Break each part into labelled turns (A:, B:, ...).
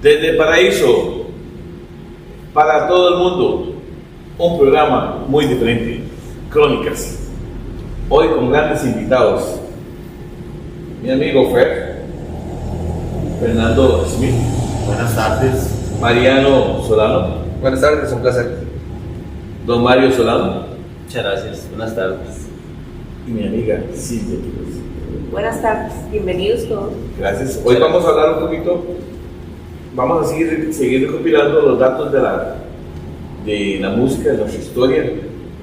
A: Desde Paraíso, para todo el mundo, un programa muy diferente, Crónicas. Hoy con grandes invitados. Mi amigo Fernando Smith.
B: Buenas tardes.
A: Mariano Solano.
C: Buenas tardes, un placer.
A: Don Mario Solano.
B: Muchas gracias. Buenas tardes.
A: Y mi amiga Silvia Quiroz.
D: Buenas tardes, bienvenidos todos.
A: Gracias. Hoy vamos a hablar un poquito, vamos a seguir recopilando los datos de la música, de nuestra historia,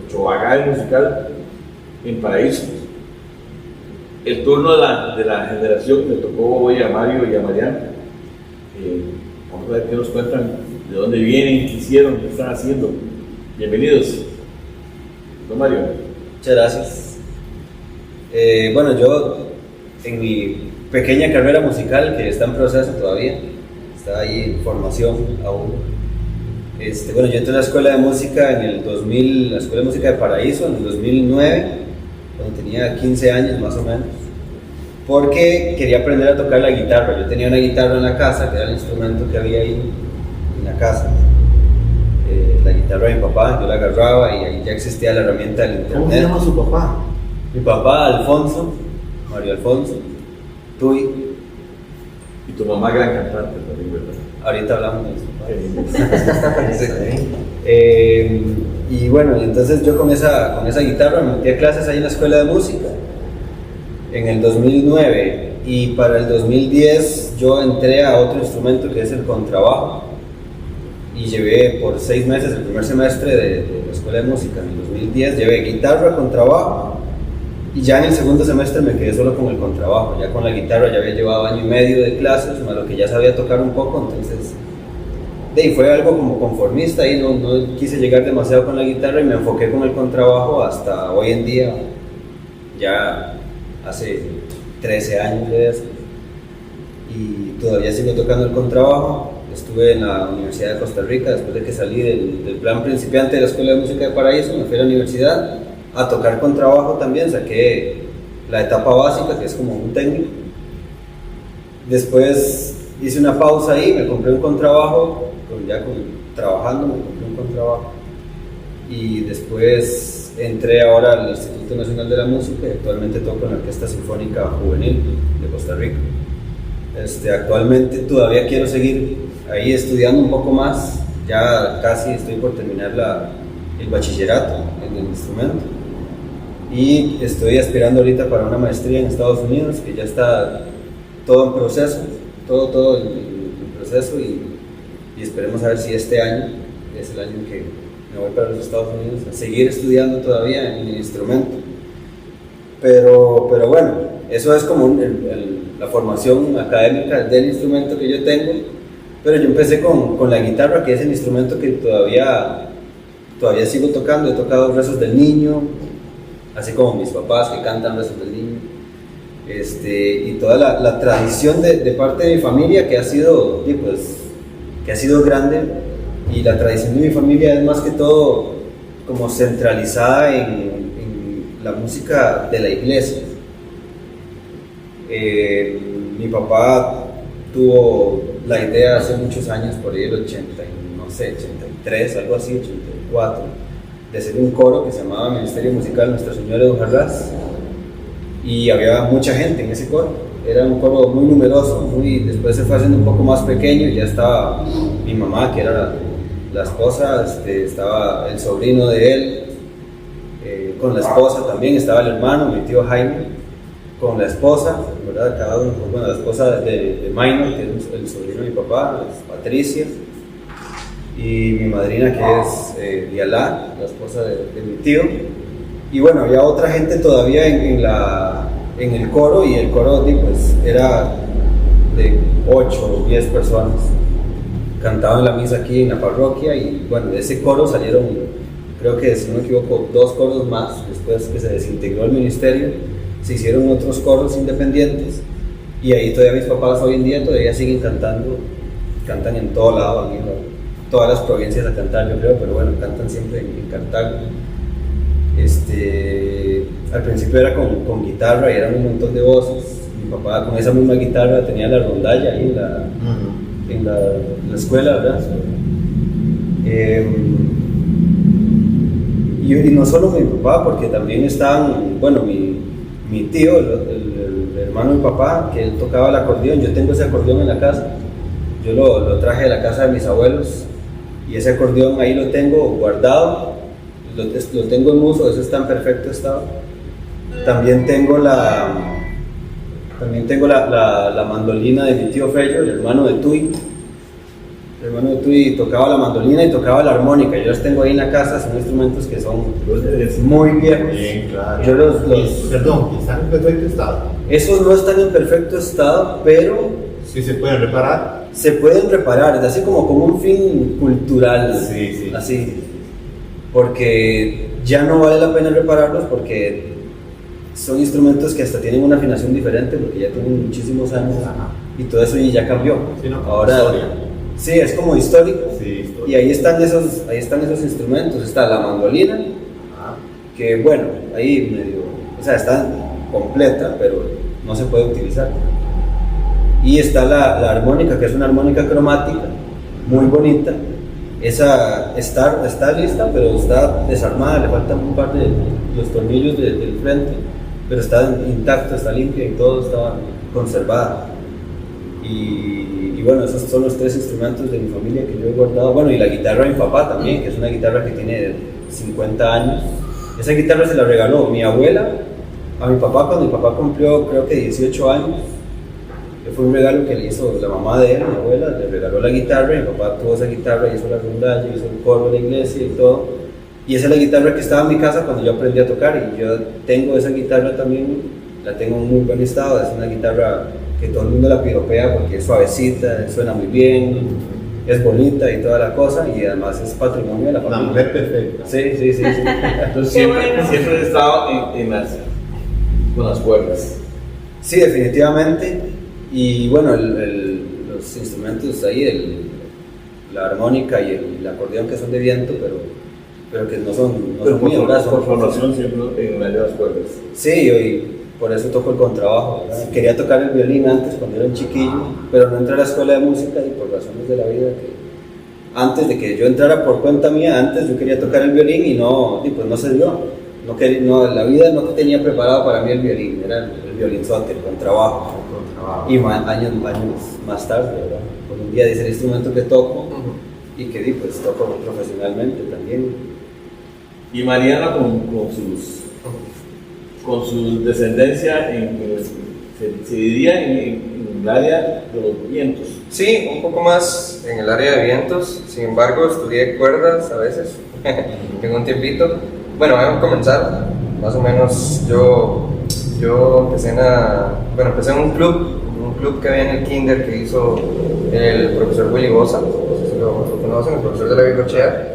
A: nuestro bagaje musical en Paraíso. El turno de la generación me tocó hoy a Mario y a Mariano. Vamos a ver qué nos cuentan, de dónde vienen, qué hicieron, qué están haciendo. Bienvenidos. Don Mario.
B: Muchas gracias. Bueno, yo en mi pequeña carrera musical, que está en proceso todavía, está ahí en formación aún. Bueno, yo entré a la escuela de música en el 2000, la escuela de música de Paraíso, en el 2009, cuando tenía 15 años más o menos, porque quería aprender a tocar la guitarra. Yo tenía una guitarra en la casa, que era el instrumento que había ahí en la casa. La guitarra de mi papá, yo la agarraba y ahí ya existía la herramienta del internet.
C: ¿Cómo se llama su papá?
B: Mi papá, Alfonso, Mario Alfonso, Tuy.
A: Y tu mamá gran cantante también, ¿verdad?
B: Ahorita hablamos de eso. Y bueno, entonces yo con esa guitarra me metí a clases ahí en la escuela de música en el 2009, y para el 2010 yo entré a otro instrumento que es el contrabajo, y llevé por 6 meses el primer semestre de la escuela de música. En el 2010 llevé guitarra, contrabajo, y ya en el segundo semestre me quedé solo con el contrabajo. Ya con la guitarra ya había llevado año y medio de clases, más lo que ya sabía tocar un poco, entonces fue algo como conformista y no quise llegar demasiado con la guitarra y me enfoqué con el contrabajo hasta hoy en día, ya hace 13 años de eso, y todavía sigo tocando el contrabajo. Estuve en la Universidad de Costa Rica después de que salí del plan principiante de la Escuela de Música de Paraíso. Me fui a la universidad a tocar contrabajo también, saqué la etapa básica, que es como un técnico. Después hice una pausa ahí, me compré un contrabajo, trabajando me compré un contrabajo, y después entré ahora al Instituto Nacional de la Música y actualmente toco en la Orquesta Sinfónica Juvenil de Costa Rica. Actualmente todavía quiero seguir ahí estudiando un poco más, ya casi estoy por terminar el bachillerato en el instrumento, y estoy aspirando ahorita para una maestría en Estados Unidos, que ya está todo en proceso, todo en proceso, y esperemos a ver si este año es el año que me voy para los Estados Unidos a seguir estudiando todavía en el instrumento. Pero bueno, eso es como la formación académica del instrumento que yo tengo. Pero yo empecé con la guitarra, que es el instrumento que todavía sigo tocando. He tocado rezos del niño, así como mis papás que cantan rezos del niño, y toda la tradición de parte de mi familia, que ha sido grande, y la tradición de mi familia es más que todo como centralizada en la música de la iglesia. Mi papá tuvo la idea hace muchos años, por ahí el 83, algo así, 84, de hacer un coro que se llamaba Ministerio Musical Nuestra Señora de Ujarrás, y había mucha gente en ese coro. Era un coro muy numeroso, después se fue haciendo un poco más pequeño, y ya estaba mi mamá, que era la esposa, estaba el sobrino de él, con la esposa también, estaba el hermano, mi tío Jaime, con la esposa, ¿verdad? Cada uno, bueno, la esposa de Minor, que es el sobrino de mi papá, es Patricia, y mi madrina, que es Dialá, la esposa de mi tío. Y bueno, había otra gente todavía en el coro, y el coro pues, era de 8 o 10 personas. Cantaban la misa aquí en la parroquia, y bueno, de ese coro salieron, creo que si no me equivoco, 2 coros más. Después que se desintegró el ministerio, se hicieron otros coros independientes, y ahí todavía mis papás hoy en día todavía siguen cantando, cantan en todo lado, han ido a todas las provincias a cantar, yo creo, pero bueno, cantan siempre en Cartago. Al principio era con guitarra y eran un montón de voces. Mi papá con esa misma guitarra tenía la rondalla ahí en la escuela, ¿verdad? Y no solo mi papá, porque también estaban, bueno, mi tío, el hermano de mi papá, que él tocaba el acordeón. Yo tengo ese acordeón en la casa, yo lo traje de la casa de mis abuelos, y ese acordeón ahí lo tengo guardado, lo tengo en uso, eso está en perfecto estado. También tengo la mandolina de mi tío Fello, el hermano de Tui. El hermano de Tui tocaba la mandolina y tocaba la armónica. Yo los tengo ahí en la casa, son instrumentos que son muy viejos.
E: Bien, claro.
B: Yo
E: Perdón, ¿están en perfecto estado?
B: Esos no están en perfecto estado, pero
E: Sí se pueden reparar.
B: se pueden reparar, es así como un fin cultural.
E: Sí.
B: Así. Porque ya no vale la pena repararlos, porque son instrumentos que hasta tienen una afinación diferente, porque ya tienen muchísimos años.
E: Ajá.
B: Y todo eso ya cambió.
E: Sí, ¿no?
B: Ahora,
E: Historia.
B: sí, es como histórico.
E: Sí, historia.
B: Y ahí están esos instrumentos. Está la mandolina,
E: Ah,
B: que bueno, ahí medio, o sea, está completa, pero no se puede utilizar. Y está la armónica, que es una armónica cromática, muy bonita. Esa está lista, pero está desarmada, le faltan un par de los tornillos del frente, pero está intacta, está limpia y todo está conservada. Y bueno, esos son los 3 instrumentos de mi familia que yo he guardado. Bueno, y la guitarra de mi papá también, que es una guitarra que tiene 50 años. Esa guitarra se la regaló mi abuela a mi papá cuando mi papá cumplió, creo que 18 años. Que fue un regalo que le hizo la mamá de él, mi abuela, le regaló la guitarra. Mi papá tuvo esa guitarra, hizo la rondalla, hizo el coro de la iglesia y todo. Y esa es la guitarra que estaba en mi casa cuando yo aprendí a tocar. Y yo tengo esa guitarra también, la tengo en muy buen estado. Es una guitarra que todo el mundo la piropea porque es suavecita, suena muy bien, es bonita y toda la cosa, y además es patrimonio de la
E: una
B: familia.
E: mujer perfecta.
B: Sí.
A: Entonces
D: Qué
A: siempre,
D: bueno.
A: siempre he estado con las cuerdas.
B: Sí, definitivamente. Y bueno, los instrumentos ahí, la armónica y el acordeón, que son de viento, pero que no son míos, ¿verdad?
A: Por formación siempre en las cuerdas.
B: Sí, y por eso toco el contrabajo, ¿verdad? Quería tocar el violín antes, cuando era un chiquillo, pero no entré a la escuela de música, y por razones de la vida, que antes de que yo entrara por cuenta mía, antes yo quería tocar el violín y pues no se dio. La vida no tenía preparado para mí el violín, era el violinzote, el contrabajo. Y años más tarde, ¿verdad? Hoy en día es el instrumento que toco y que pues toco profesionalmente también.
A: Y Mariana con su descendencia se dividía en el área de los vientos.
C: Sí, un poco más en el área de vientos. Sin embargo, estudié cuerdas a veces, en un tiempito. Bueno, voy a comenzar. Más o menos yo empecé en un club que había en el kinder que hizo el profesor Willy Bosa, no sé si lo conocen, el profesor de la Bicochea.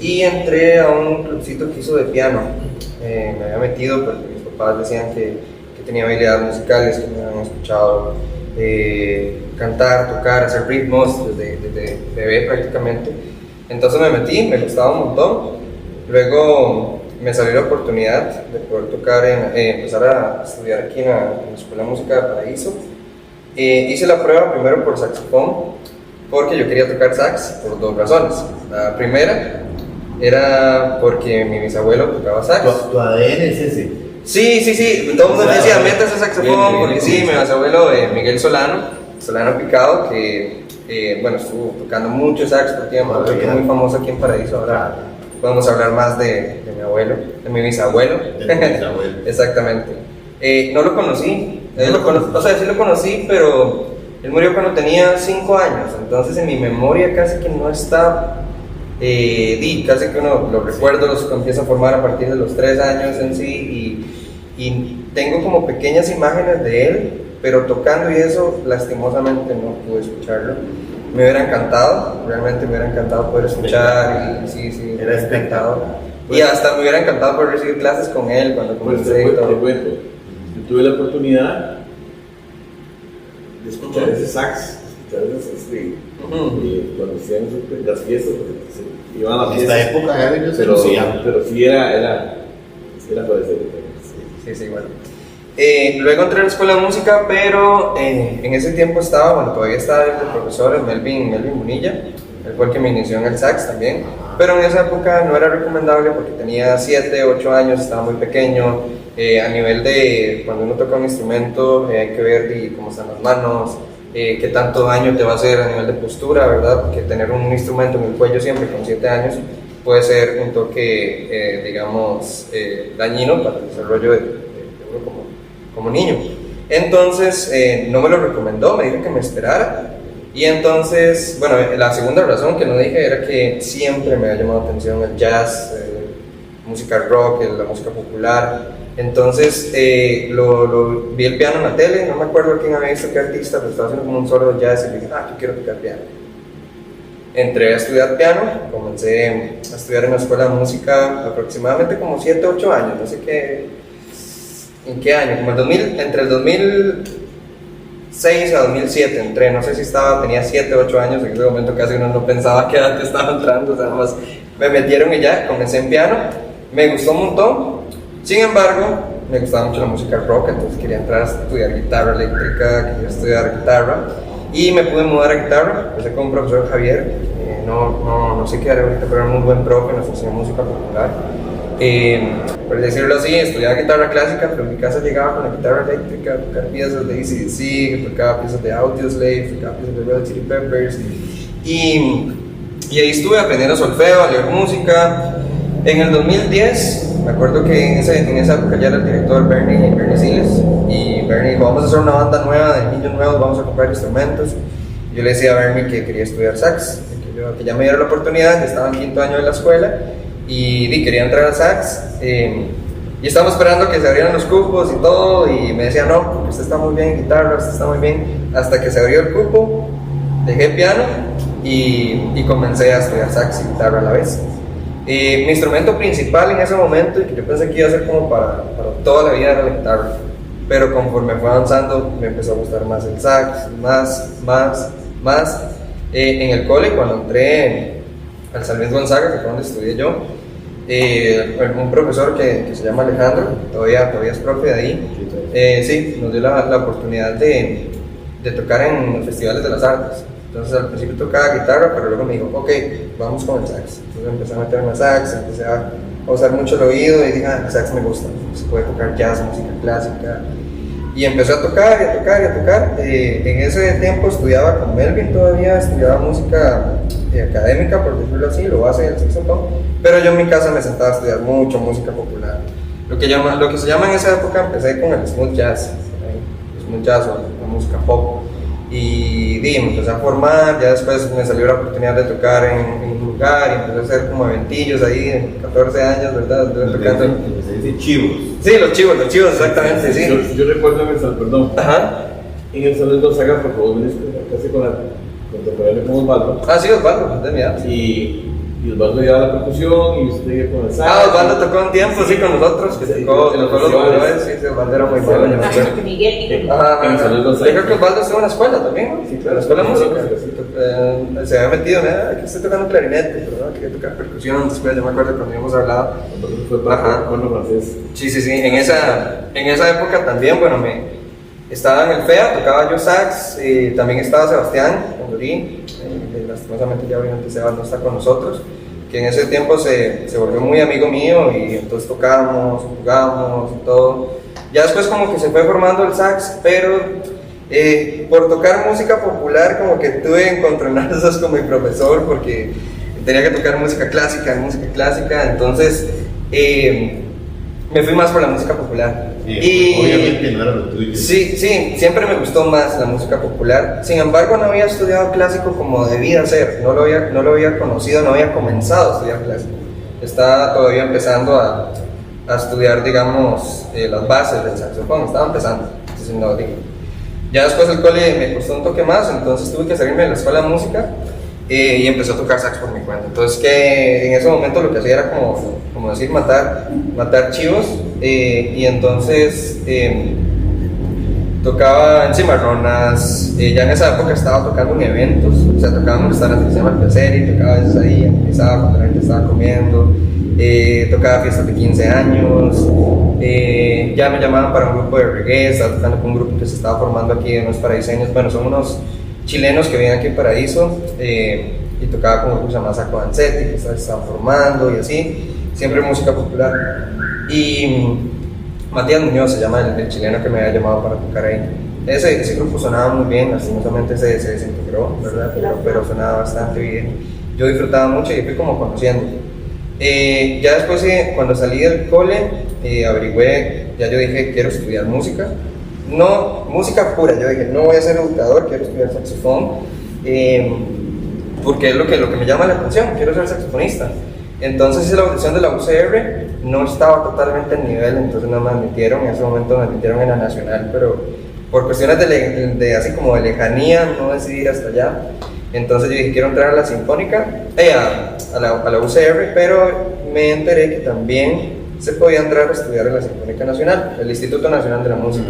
C: Y entré a un clubcito que hizo de piano. Me había metido porque mis papás decían que tenía habilidades musicales, que me habían escuchado cantar, tocar, hacer ritmos desde bebé prácticamente. Entonces me metí, me gustaba un montón. Luego me salió la oportunidad de poder tocar, empezar a estudiar aquí en la Escuela de Música de Paraíso. Hice la prueba primero por saxofón, porque yo quería tocar sax por 2 razones. La primera era porque mi bisabuelo tocaba sax.
E: Tu ADN es ese.
C: Sí, todo el mundo me decía, métase saxofón, porque sí, mi bisabuelo Miguel Solano Picado, que estuvo tocando mucho sax por tiempo, creo que es muy famoso aquí en Paraíso. Ahora podemos hablar más de mi abuelo, de mi bisabuelo. Exactamente. No lo conocí, o sea, sí lo conocí, pero él murió cuando tenía 5 años, entonces en mi memoria casi que no está, casi que uno los recuerdos los empieza a formar a partir de los 3 años en sí, y tengo como pequeñas imágenes de él, pero tocando y eso, lastimosamente no pude escucharlo. Me hubiera encantado, realmente me hubiera encantado poder escuchar, y sí,
E: Era espectacular.
C: Y hasta me hubiera encantado poder recibir clases con él cuando
A: Pues
C: comencé y
A: te
C: todo.
A: cuento, yo tuve la oportunidad de escuchar ese sax, cuando hacían las fiestas, porque se iban a la
E: En
A: fiesta.
E: esta época ya ellos se
A: pero
E: lucían.
A: sí era para ese.
C: Sí, bueno. Luego entré a la escuela de música, pero en ese tiempo todavía estaba el profesor Melvin Munilla, el cual que me inició en el sax también, pero en esa época no era recomendable porque tenía 7, 8 años, estaba muy pequeño. A nivel de cuando uno toca un instrumento, hay que ver cómo están las manos, qué tanto daño te va a hacer a nivel de postura, ¿verdad? Que tener un instrumento en el cuello siempre con 7 años puede ser un toque, digamos, dañino para el desarrollo de uno como niño. Entonces, no me lo recomendó, me dijo que me esperara. Y entonces, bueno, la segunda razón que no dije era que siempre me ha llamado la atención el jazz, música rock, la música popular. Entonces, vi el piano en la tele, no me acuerdo quién había visto, qué artista, pero estaba haciendo como un solo de jazz y dije, yo quiero tocar piano. Entré a estudiar piano, comencé a estudiar en la escuela de música aproximadamente como 7, 8 años, no sé en qué año, como entre el 2006 a 2007 entré, no sé si tenía 7, 8 años, en ese momento casi uno no pensaba que antes estaba entrando, o sea, más me metieron y ya, comencé en piano, me gustó un montón. Sin embargo, me gustaba mucho la música rock, entonces quería entrar a estudiar guitarra eléctrica, quería estudiar guitarra y me pude mudar a guitarra. Empecé con un profesor Javier, no sé qué era ahorita, pero era un muy buen profe, nos enseñó música popular. Por decirlo así, estudiaba guitarra clásica, pero en mi casa llegaba con la guitarra eléctrica a tocar piezas de AC/DC, tocaba piezas de Audioslave, tocaba piezas de Red Hot Chili Peppers y ahí estuve aprendiendo solfeo, a leer música. En el 2010, me acuerdo que en esa época ya era el director Bernie Siles, y Bernie dijo, vamos a hacer una banda nueva de niños nuevos, vamos a comprar instrumentos. Yo le decía a Bernie que quería estudiar sax, que ya me diera la oportunidad, que estaba en 5º año de la escuela, y quería entrar al sax, y estábamos esperando que se abrieran los cupos y todo, y me decía, no, porque usted está muy bien en guitarra, usted está muy bien, hasta que se abrió el cupo, dejé piano, y comencé a estudiar sax y guitarra a la vez. Mi instrumento principal en ese momento, y que yo pensé que iba a ser como para toda la vida, era la guitarra, pero conforme fue avanzando me empezó a gustar más el sax, más. En el cole, cuando entré al San Luis Gonzaga, que fue donde estudié yo, un profesor que se llama Alejandro, todavía es profe de ahí, sí, nos dio la oportunidad de tocar en los festivales de las artes. Entonces al principio tocaba guitarra, pero luego me dijo, ok, vamos con el sax. Entonces empecé a meterme a sax, empecé a usar mucho el oído y dije, el sax me gusta, se puede tocar jazz, música clásica. Y empecé a tocar. En ese tiempo estudiaba con Melvin todavía, estudiaba música académica, por decirlo así, lo base del saxofón. Pero yo en mi casa me sentaba a estudiar mucho música popular. Lo que se llama en esa época, empecé con el smooth jazz, o la música pop. Y me empecé a formar, ya después me salió la oportunidad de tocar en un lugar y empecé a hacer como eventillos ahí, en 14 años, ¿verdad?
E: Se dice chivos.
C: Sí, los chivos, exactamente, sí.
A: Yo recuerdo en el salón,
C: Ajá.
A: En el salón de Gonzaga, porque vos viniste casi con contemporáneo con Osvaldo.
C: Sí, Osvaldo, de mi edad.
A: Y Osvaldo llevaba la percusión y usted iba con el sax.
C: Osvaldo tocó un tiempo, sí, con nosotros, que tocó los colores, sí, Osvaldo era muy bueno.
A: En el salón de Gonzaga.
C: Yo creo que Osvaldo estuvo en la escuela también, ¿no? Sí, en la escuela de música. Se había metido, aquí estoy tocando clarinete, pero no, quería tocar percusión después, yo me acuerdo cuando habíamos hablado.
A: Fue para francés.
C: Sí, en esa época también, bueno, estaba en el FEA, tocaba yo sax, también estaba Sebastián Condorín, lastimosamente ya obviamente Sebas no está con nosotros, que en ese tiempo se volvió muy amigo mío y entonces tocábamos, jugábamos y todo. Ya después como que se fue formando el sax, pero por tocar música popular como que tuve encontronazos con mi profesor porque tenía que tocar música clásica, entonces me fui más por la música popular. Y
E: obviamente no era lo tuyo.
C: Sí, siempre me gustó más la música popular. Sin embargo, no había estudiado clásico como debía ser. No lo había conocido, no había comenzado a estudiar clásico. Estaba todavía empezando a estudiar, digamos, las bases del saxofón. Estaba empezando. Entonces, no, digo. Ya después del cole me costó un toque más, entonces tuve que salirme de la escuela de música y empecé a tocar sax por mi cuenta. Entonces, que en ese momento lo que hacía era como decir, matar chivos. Y entonces tocaba en cimarronas, ya en esa época estaba tocando en eventos, o sea, tocaba en un restaurante que se llama El Placer y tocaba a veces ahí, empezaba cuando la gente estaba comiendo, tocaba fiestas de 15 años, ya me llamaban para un grupo de reggae, estaba tocando con un grupo que se estaba formando aquí de unos paraiseños, bueno, son unos chilenos que viven aquí en Paraíso, y tocaba con un grupo que se llama Saco Dancetti, que se estaba formando y así, siempre música popular. Y Matías Muñoz se llama el chileno que me había llamado para tocar ahí. Ese grupo sonaba muy bien, lastimosamente se desintegró, ¿verdad? Pero sonaba bastante bien. Yo disfrutaba mucho y fui como conociendo. Ya después, cuando salí del cole, averigüé, ya yo dije, quiero estudiar música. No, música pura, yo dije, no voy a ser educador, quiero estudiar saxofón, porque es lo que me llama la atención, quiero ser saxofonista. Entonces hice la audición de la UCR, no estaba totalmente en nivel, entonces no me admitieron, en ese momento me admitieron en la nacional, pero por cuestiones de así como de lejanía, no decidí ir hasta allá. Entonces yo dije, quiero entrar a la Sinfónica, a la UCR, pero me enteré que también se podía entrar a estudiar en la Sinfónica Nacional, el Instituto Nacional de la Música.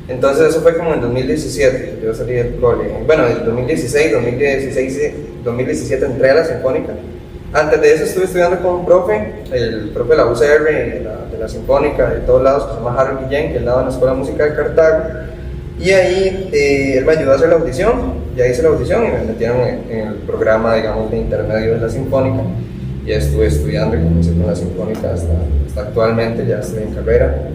C: Entonces eso fue como en 2017, yo salí del cole. Bueno, en 2017 entré a la Sinfónica. Antes de eso estuve estudiando con un profe, el profe de la UCR, de la Sinfónica, de todos lados, que se llama Harold Guillén, que él daba en la Escuela de Música de Cartago. Y ahí él me ayudó a hacer la audición, ya hice la audición y me metieron en el programa, digamos, de intermedio de la Sinfónica. Ya estuve estudiando y comencé con la Sinfónica hasta actualmente, ya estoy en carrera.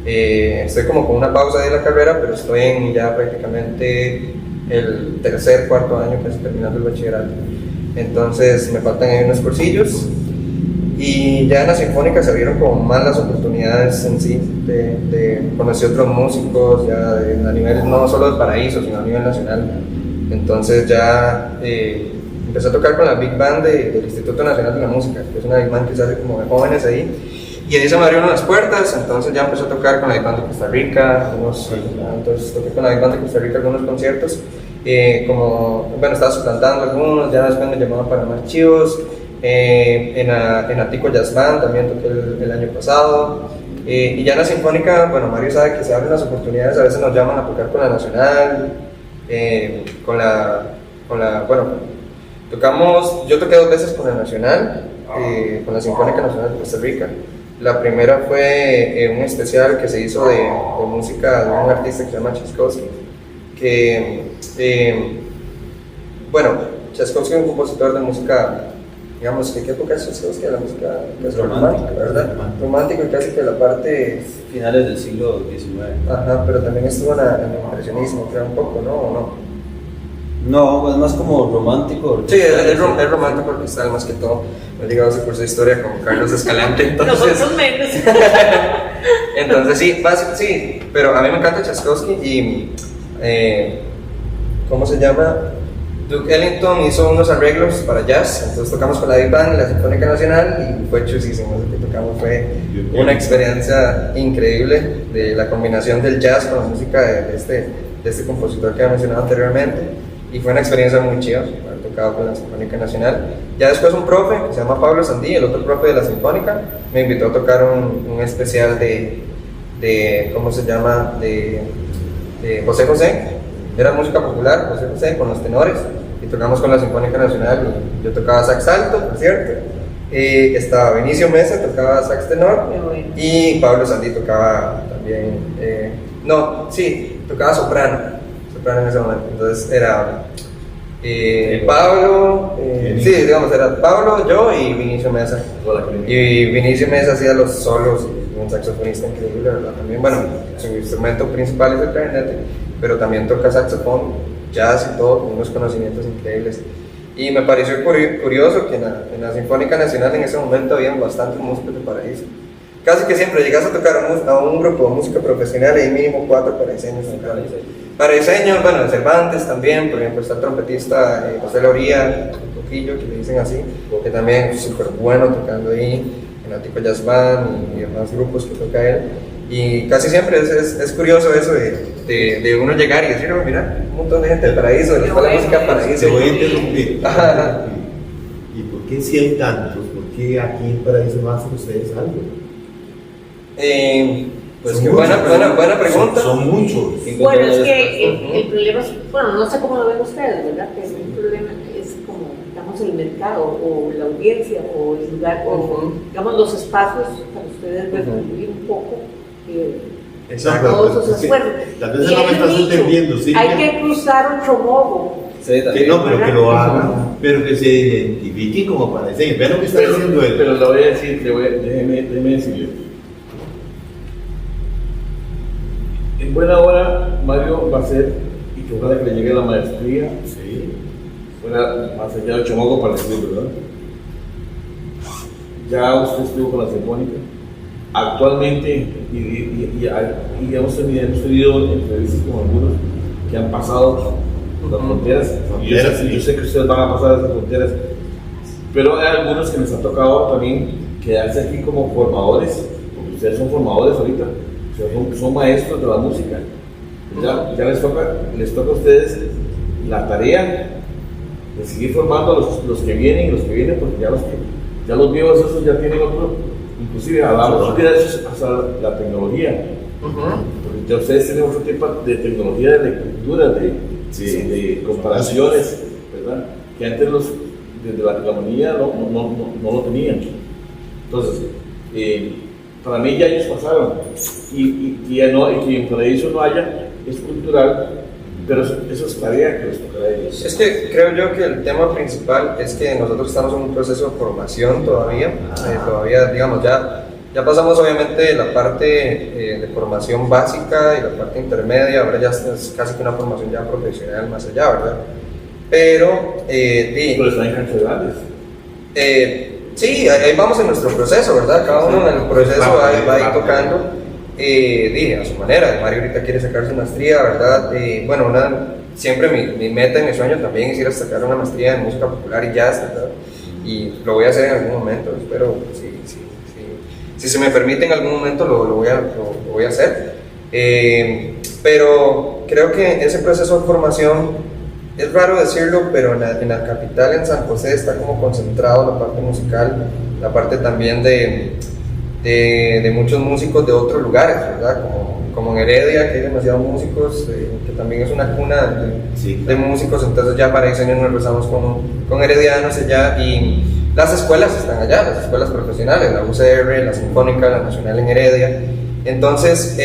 C: Estoy como con una pausa de la carrera, pero estoy en ya prácticamente el cuarto año, casi terminando el bachillerato. Entonces me faltan ahí unos cursillos y ya en la Sinfónica se abrieron como más las oportunidades en sí de conocer otros músicos ya a nivel no solo de Paraíso, sino a nivel nacional. Entonces ya empecé a tocar con la Big Band del Instituto Nacional de la Música, que es una Big Band que se hace como de jóvenes ahí. Y ahí se me abrieron las puertas, entonces ya empecé a tocar con la Big Band de Costa Rica, entonces toqué con la Big Band de Costa Rica algunos conciertos, estaba suplantando algunos, ya después me llamaban para más chivos, en Atico Jazz Band también toqué el año pasado, y ya en la Sinfónica, bueno, Mario sabe que se abren las oportunidades, a veces nos llaman a tocar con la Nacional, yo toqué 2 veces con la Nacional, con la Sinfónica Nacional de Costa Rica. La primera fue un especial que se hizo de música de un artista que se llama Tchaikovsky, Tchaikovsky es un compositor de música, digamos, ¿qué época es Tchaikovsky? La música romántica, ¿verdad? Romántica, casi que la parte...
B: Finales del siglo XIX.
C: Ajá, pero también estuvo en el impresionismo, creo un poco, ¿no? ¿O no?
B: No, es más como romántico.
C: Sí, es romántico orquestal más que todo. Me he llegado a ese curso de historia con Carlos Escalante, entonces...
D: Nosotros menos.
C: Entonces sí, pero a mí me encanta Tchaikovsky y... ¿cómo se llama? Duke Ellington hizo unos arreglos para jazz, entonces tocamos con la Big Band y la Sinfónica Nacional y fue chusísimo. Lo que tocamos fue una experiencia increíble de la combinación del jazz con la música de este compositor que había mencionado anteriormente. Y fue una experiencia muy chida haber tocado con la Sinfónica Nacional. Ya después un profe que se llama Pablo Sandí, el otro profe de la Sinfónica, me invitó a tocar un especial de ¿cómo se llama? De José José. Era música popular, José José, con los tenores. Y tocamos con la Sinfónica Nacional. Yo tocaba sax alto, por cierto. Estaba Vinicio Mesa, tocaba sax tenor. Y Pablo Sandí tocaba también... tocaba soprano en ese momento. Entonces era Pablo, era Pablo, yo y Vinicio Mesa. Y Vinicio Mesa hacía los solos, un saxofonista increíble, ¿verdad? También, su instrumento principal es el clarinete, pero también toca saxofón, jazz y todo, con unos conocimientos increíbles. Y me pareció curioso que en la Sinfónica Nacional en ese momento habían bastantes músicos de Paraíso. Casi que siempre llegas a tocar a un grupo de música profesional y hay mínimo 4 paraiseños. Paraiseños, Cervantes también, por ejemplo, está el trompetista José Loría, un poquillo, que le dicen así, que también es súper bueno tocando ahí, en Atico Jazz Band y demás grupos que toca él. Y casi siempre es curioso eso de uno llegar y decir, mira, un montón de gente del Paraíso, de la Escuela de Música Paraíso.
E: Te voy a interrumpir.
C: Ajá.
E: ¿Y por qué si hay tantos? ¿Por qué aquí en Paraíso no hacen ustedes algo?
C: Pues que buena pregunta.
E: Son muchos.
D: Bueno, es que el problema es, no sé cómo lo ven ustedes, ¿verdad? Que el problema es como, estamos digamos, el mercado o la audiencia o el lugar o, digamos, los espacios para ustedes reconstruir un poco
C: Exacto.
D: todos esos
E: Es que
D: esfuerzos.
E: tal vez
D: Y
E: no me
D: hay un
E: estás
D: dicho,
E: entendiendo, sí.
D: hay que cruzar otro modo.
B: Sí,
E: Que
B: también.
E: no, pero que lo hagan, pero que se identifiquen como para decir, vean lo que está diciendo él.
A: Pero le voy a decir, déjeme decirle. En buena hora, Mario va a ser, y que ojalá que le llegue la maestría,
E: Sí.
A: fuera más allá de Chomoco para decirlo, ¿verdad? Ya usted estuvo con la Sinfónica. Actualmente, y hemos tenido entrevistas con algunos que han pasado las fronteras. Y yo sé que ustedes van a pasar esas fronteras, pero hay algunos que les ha tocado también quedarse aquí como formadores, porque ustedes son formadores ahorita, o sea, son maestros de la música. Ya les toca a ustedes la tarea de seguir formando a los que vienen, porque ya los viejos esos ya tienen otro, inclusive hablamos gracias a la tecnología, porque ya ustedes tienen otro tipo de tecnología de lectura, de comparaciones, ¿verdad? Que antes desde la tecnología no lo tenían. Entonces, para mí ya ellos pasaron, y que en paraíso no haya, es cultural, pero eso es tarea que les tocará a ellos.
C: Es que creo yo que el tema principal es que nosotros estamos en un proceso de formación todavía, todavía digamos ya pasamos obviamente la parte de formación básica y la parte intermedia, ahora ya es casi que una formación ya profesional más allá, ¿verdad? Pero
A: están en canciones.
C: sí, ahí vamos en nuestro proceso, ¿verdad? Cada uno en el proceso va a ir tocando a su manera. Mario ahorita quiere sacar su maestría, ¿verdad? Bueno, siempre mi meta y mi sueño también es ir a sacar una maestría en música popular y jazz, ¿verdad? Y lo voy a hacer en algún momento, espero, si se me permite en algún momento lo voy a hacer. Pero creo que ese proceso de formación, es raro decirlo, pero en la capital, en San José, está como concentrado la parte musical, la parte también de muchos músicos de otros lugares, ¿verdad? Como en Heredia, que hay demasiados músicos, que también es una cuna de músicos, entonces ya para diseño nos rezamos con heredianos allá, y las escuelas están allá, las escuelas profesionales, la UCR, la Sinfónica, la Nacional en Heredia. Entonces,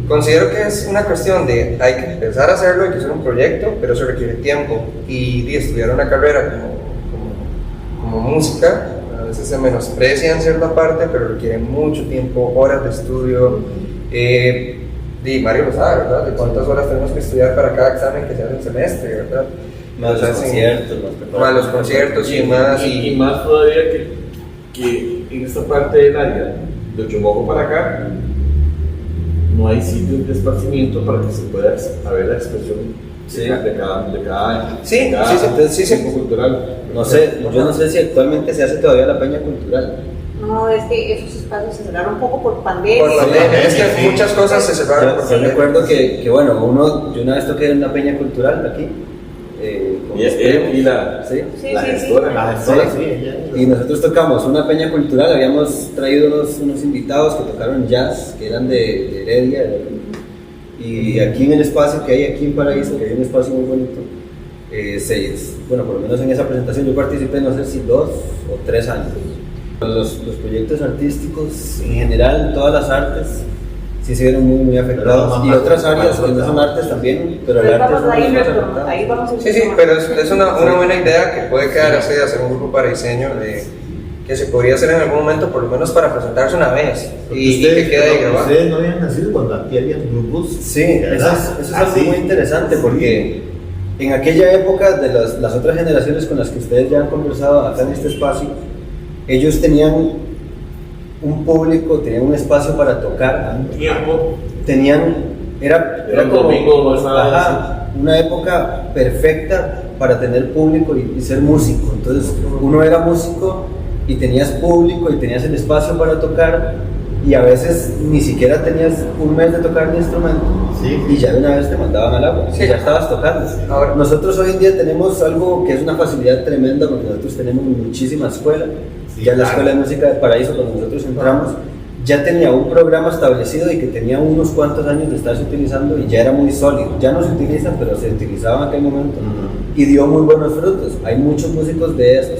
C: considero que es una cuestión de hay que empezar a hacerlo, hay que hacer un proyecto, pero eso requiere tiempo, y estudiar una carrera como música a veces se menosprecia en cierta parte, pero requiere mucho tiempo, horas de estudio. Mario lo sabe, ¿verdad? De cuántas horas tenemos que estudiar para cada examen que se hace en el semestre, ¿verdad?
B: Más los conciertos,
C: más los conciertos y más.
A: Y más todavía que en esta parte del área de Chomoco para acá no hay sitios de esparcimiento para que se pueda saber la expresión de cada tipo cultural.
B: No sé, yo no sé si actualmente se hace todavía la peña cultural.
D: No, es que esos espacios se cerraron un poco por pandemia.
C: Por pandemia, es que muchas cosas se cerraron por
B: Yo
C: pandemia.
B: recuerdo que bueno, yo una vez toqué en una peña cultural aquí.
A: Y la gestora.
B: Y nosotros tocamos una peña cultural, habíamos traído unos invitados que tocaron jazz, que eran de Heredia, y aquí en el espacio que hay aquí en Paraíso, que hay un espacio muy bonito, bueno, por lo menos en esa presentación yo participé, no sé si 2 o 3 años. Los proyectos artísticos en general, todas las artes, sí se vieron muy afectados, y otras áreas que no son artes también, pero el arte es
D: ahí vamos a
C: Sí, pero es una buena idea que puede quedar así, de hacer un grupo para diseño que se podría hacer en algún momento, por lo menos para presentarse una vez y que quede ahí grabado.
E: Ustedes no habían nacido cuando aquí habían grupos.
B: Sí, eso es algo muy interesante, porque en aquella época de las otras generaciones con las que ustedes ya han conversado acá en este espacio, ellos tenían un público, tenían un espacio para tocar,
A: Tiempo.
B: Era
A: El
B: como
A: domingo no estaba
B: una época perfecta para tener público y ser músico. Entonces uno era músico y tenías público y tenías el espacio para tocar, y a veces ni siquiera tenías un mes de tocar de instrumento, y ya de una vez te mandaban al agua, ya estabas tocando.
C: Ahora,
B: nosotros hoy en día tenemos algo que es una facilidad tremenda, porque nosotros tenemos muchísima escuela. Ya la Escuela de Música de Paraíso, cuando nosotros entramos, ya tenía un programa establecido y que tenía unos cuantos años de estarse utilizando y ya era muy sólido. Ya no se utiliza, pero se utilizaba en aquel momento y dio muy buenos frutos. Hay muchos músicos de esos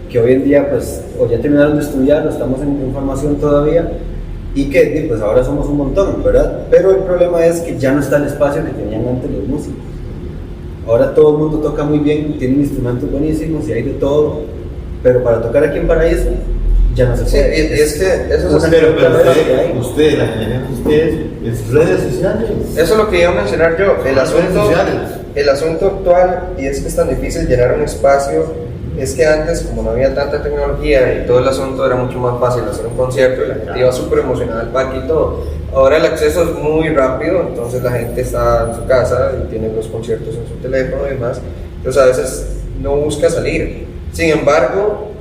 B: que hoy en día pues o ya terminaron de estudiar o estamos en formación todavía y que pues ahora somos un montón, ¿verdad? Pero el problema es que ya no está el espacio que tenían antes los músicos. Ahora todo el mundo toca muy bien, tienen instrumentos buenísimos y hay de todo, pero para tocar aquí en Paraíso ya no se
C: Sí,
B: puede.
C: y es que eso es,
E: Pero
B: hay.
E: usted, la generación de ustedes, es redes sociales.
C: eso es lo que iba a mencionar yo. El
E: Redes sociales.
C: asunto actual, y es que es tan difícil llenar un espacio, es que antes, como no había tanta tecnología y todo el asunto era mucho más fácil hacer un concierto y la gente iba súper emocionada al parque y todo. Ahora el acceso es muy rápido, entonces la gente está en su casa y tiene los conciertos en su teléfono y demás. Entonces a veces no busca salir. Sin embargo,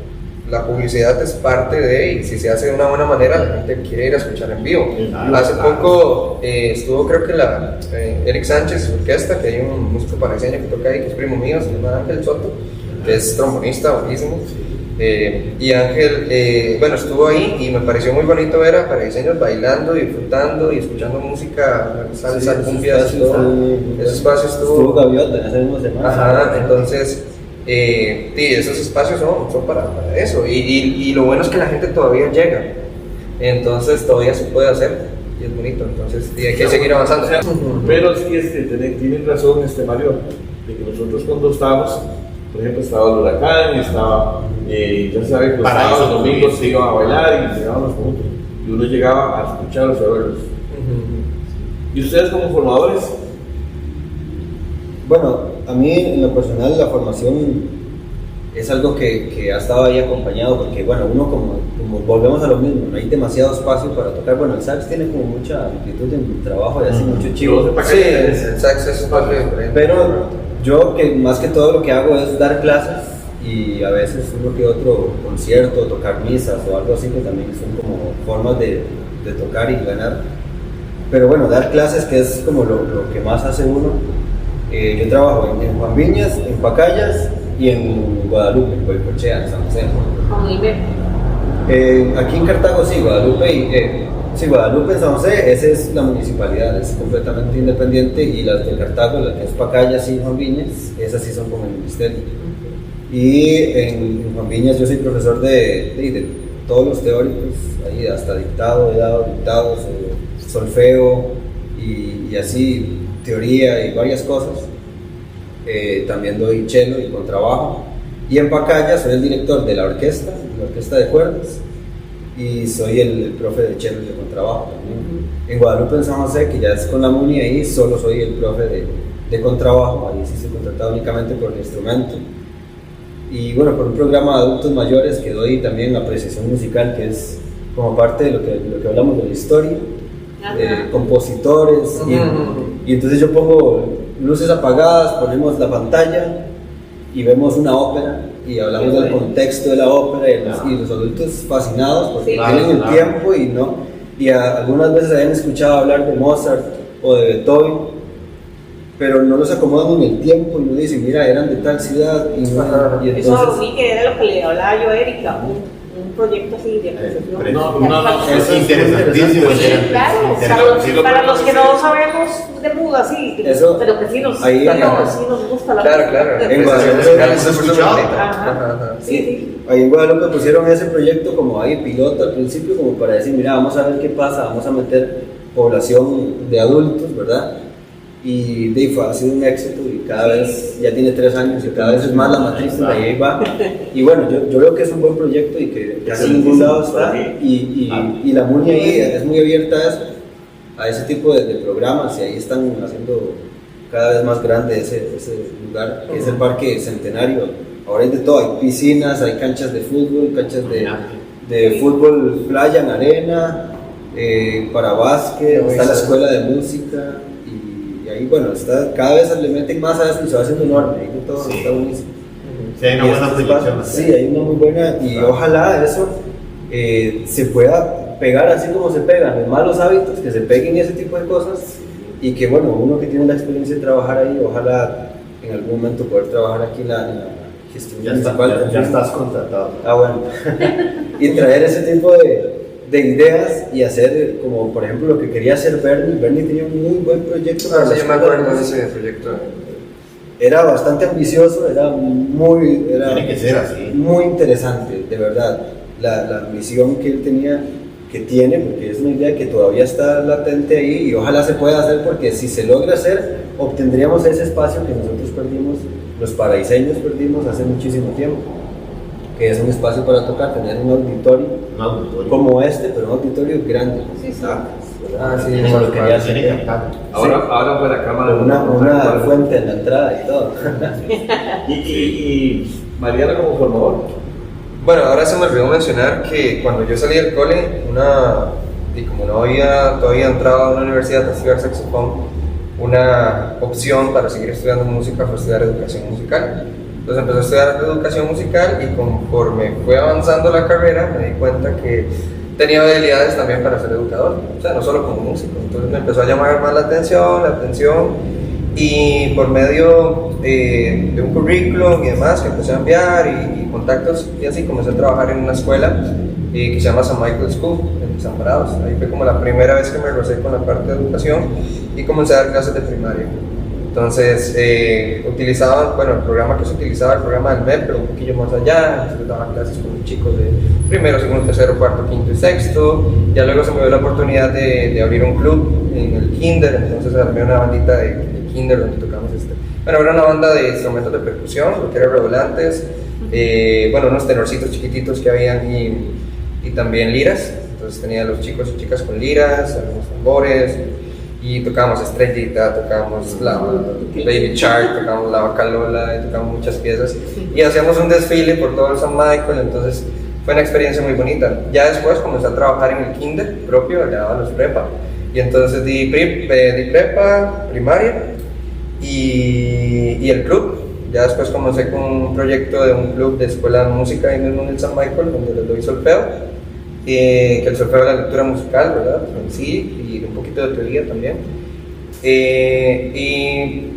C: la publicidad es parte de, y si se hace de una buena manera, la gente quiere ir a escuchar en vivo. Hace poco estuvo, creo que Eric Sánchez, su orquesta, que hay un músico paraiseño que toca ahí, que es primo mío, se llama Ángel Soto, que es trombonista, buenísimo. Y Ángel, bueno, estuvo ahí y me pareció muy bonito ver a paraiseños bailando, disfrutando y escuchando música, salsa, cumbias, todo. Ese espacio
B: Estuvo Gaviota en esa misma semana.
C: Ajá, entonces, sí, esos espacios son para eso. Y lo bueno es que la gente todavía llega. Entonces, todavía se puede hacer y es bonito. Entonces, hay que seguir avanzando.
A: Pero sí, tienen razón, Mario, de que nosotros cuando estábamos, por ejemplo, estaba el huracán, estaba, ya sabes, los
E: Paraíso
A: sábados, domingos se
E: sí.
A: iban a bailar y llegaban los juntos. Y uno llegaba a escucharlos y a verlos. ¿Y ustedes como formadores?
B: Bueno, a mí en lo personal la formación es algo que ha estado ahí acompañado porque, bueno, uno como volvemos a lo mismo, no hay demasiado espacio para tocar. Bueno, el sax tiene como mucha amplitud en el trabajo y hace mucho chivo.
C: Sí, el sax es un parte diferente.
B: Pero yo que más que todo lo que hago es dar clases y a veces uno que otro concierto, tocar misas o algo así que también son como formas de tocar y ganar. Pero bueno, dar clases que es como lo que más hace uno. Yo trabajo en Juan Viñas, en Pacayas y en Guadalupe, en Goicoechea, en San José.
D: Con Iber.
B: Aquí en Cartago sí, Guadalupe en San José, esa es la municipalidad, es completamente independiente, y las de Cartago, las que es Pacayas y Juan Viñas, esas sí son como el ministerio. Y en Juan Viñas yo soy profesor de todos los teóricos, ahí hasta dictado, he dado dictados, solfeo y así, teoría y varias cosas. También doy cello y contrabajo. Y en Pacaya soy el director de la orquesta de cuerdas, y soy el profe de cello y de contrabajo también. En Guadalupe, en San José, que ya es con la MUNI, ahí solo soy el profe de contrabajo, ahí sí estoy contratado únicamente por el instrumento. Y bueno, por un programa de adultos mayores que doy también apreciación musical, que es como parte de lo que hablamos de la historia, de compositores, y entonces yo pongo luces apagadas, ponemos la pantalla y vemos una ópera y hablamos del contexto de la ópera, y los adultos fascinados porque tienen el tiempo y algunas veces habían escuchado hablar de Mozart o de Beethoven, pero no los acomodan en el tiempo y no dicen, mira, eran de tal ciudad y entonces...
D: Eso sí que era lo que le hablaba yo a Erika, un proyecto así de apreciación.
A: No,
E: Es interesantísimo.
D: Sí, claro, para los que no sabemos de muda, sí, pero que sí nos gusta la música.
C: Claro.
B: En
C: Ajá.
D: Sí.
B: Ahí en Guadalupe pusieron ese proyecto como ahí piloto al principio, como para decir, mira, vamos a ver qué pasa, vamos a meter población de adultos, ¿verdad? Y ha sido un éxito y cada vez ya tiene 3 años y cada vez es más la matrícula y ahí va. Y bueno, yo veo que es un buen proyecto y que casi en ningún lado está, y la MUNI ahí es muy abierta a ese tipo de programas, y ahí están haciendo cada vez más grande ese lugar, que es el Parque Centenario. Ahora hay de todo, hay piscinas, hay canchas de fútbol, canchas de fútbol playa en arena, para básquet, está la escuela de música. Y ahí, bueno, cada vez le meten más a eso y se va haciendo enorme, ahí de todo, está buenísimo.
E: Sí, hay una buena proyección.
B: Sí, hay una muy buena, y ojalá eso se pueda pegar así como se pegan los malos hábitos, que se peguen ese tipo de cosas, y que bueno, uno que tiene la experiencia de trabajar ahí, ojalá en algún momento poder trabajar aquí en la gestión municipal.
E: Ya estás contratado.
B: Bueno. Y traer ese tipo de ideas y hacer, como por ejemplo lo que quería hacer Bernie. Bernie tenía un muy buen proyecto para la
C: Sí, yo me
B: escuela de
C: acuerdo de
B: música.
C: ese proyecto.
B: Era bastante ambicioso, era
E: Tiene que ser así.
B: muy interesante, de verdad. La misión que él tenía, que tiene, porque es una idea que todavía está latente ahí y ojalá se pueda hacer, porque si se logra hacer, obtendríamos ese espacio que nosotros perdimos, los paraiseños perdimos hace muchísimo tiempo, que es un espacio para tocar, tener un auditorio
E: Un auditorio.
B: como este, pero un auditorio grande.
D: Sí, sí.
C: Sí,
B: Como lo quería hacer.
E: Tiene que cantar.
A: Ahora fue la cámara.
B: Una fuente en la entrada y todo.
A: Y Mariana como formador.
C: Bueno, ahora se me olvidó mencionar que cuando yo salí del cole, y como no había todavía entrado a una universidad a estudiar saxofón, una opción para seguir estudiando música fue estudiar educación musical. Entonces empecé a estudiar educación musical y conforme fue avanzando la carrera me di cuenta que tenía habilidades también para ser educador, o sea, no solo como músico. Entonces me empezó a llamar más la atención y por medio de un currículum y demás que empecé a enviar y contactos y así comencé a trabajar en una escuela que se llama San Michael School en Desamparados. Ahí fue como la primera vez que me rocé con la parte de educación y comencé a dar clases de primaria. Entonces utilizaban, bueno, el programa que se utilizaba, el programa del MEP, pero un poquillo más allá. Entonces daba clases con chicos de primero, segundo, tercero, cuarto, quinto y sexto. Ya luego se me dio la oportunidad de abrir un club en el kinder, entonces armé una bandita de kinder donde tocamos bueno, era una banda de instrumentos de percusión, lo que eran redoblantes, bueno, unos tenorcitos chiquititos que habían y también liras. Entonces tenía los chicos y chicas con liras, algunos tambores, y tocábamos Estrellita, tocábamos la Baby Shark, tocábamos la Bacalola, y tocábamos muchas piezas y hacíamos un desfile por todo el San Michael. Entonces fue una experiencia muy bonita. Ya después comencé a trabajar en el kinder propio, le daba los prepa, y entonces di prepa, primaria y el club. Ya después comencé con un proyecto de un club de escuela de música ahí mismo en el San Michael, donde les doy solfeo, que el solfeo es la lectura musical, ¿verdad? En sí, y un poquito de teoría también. Y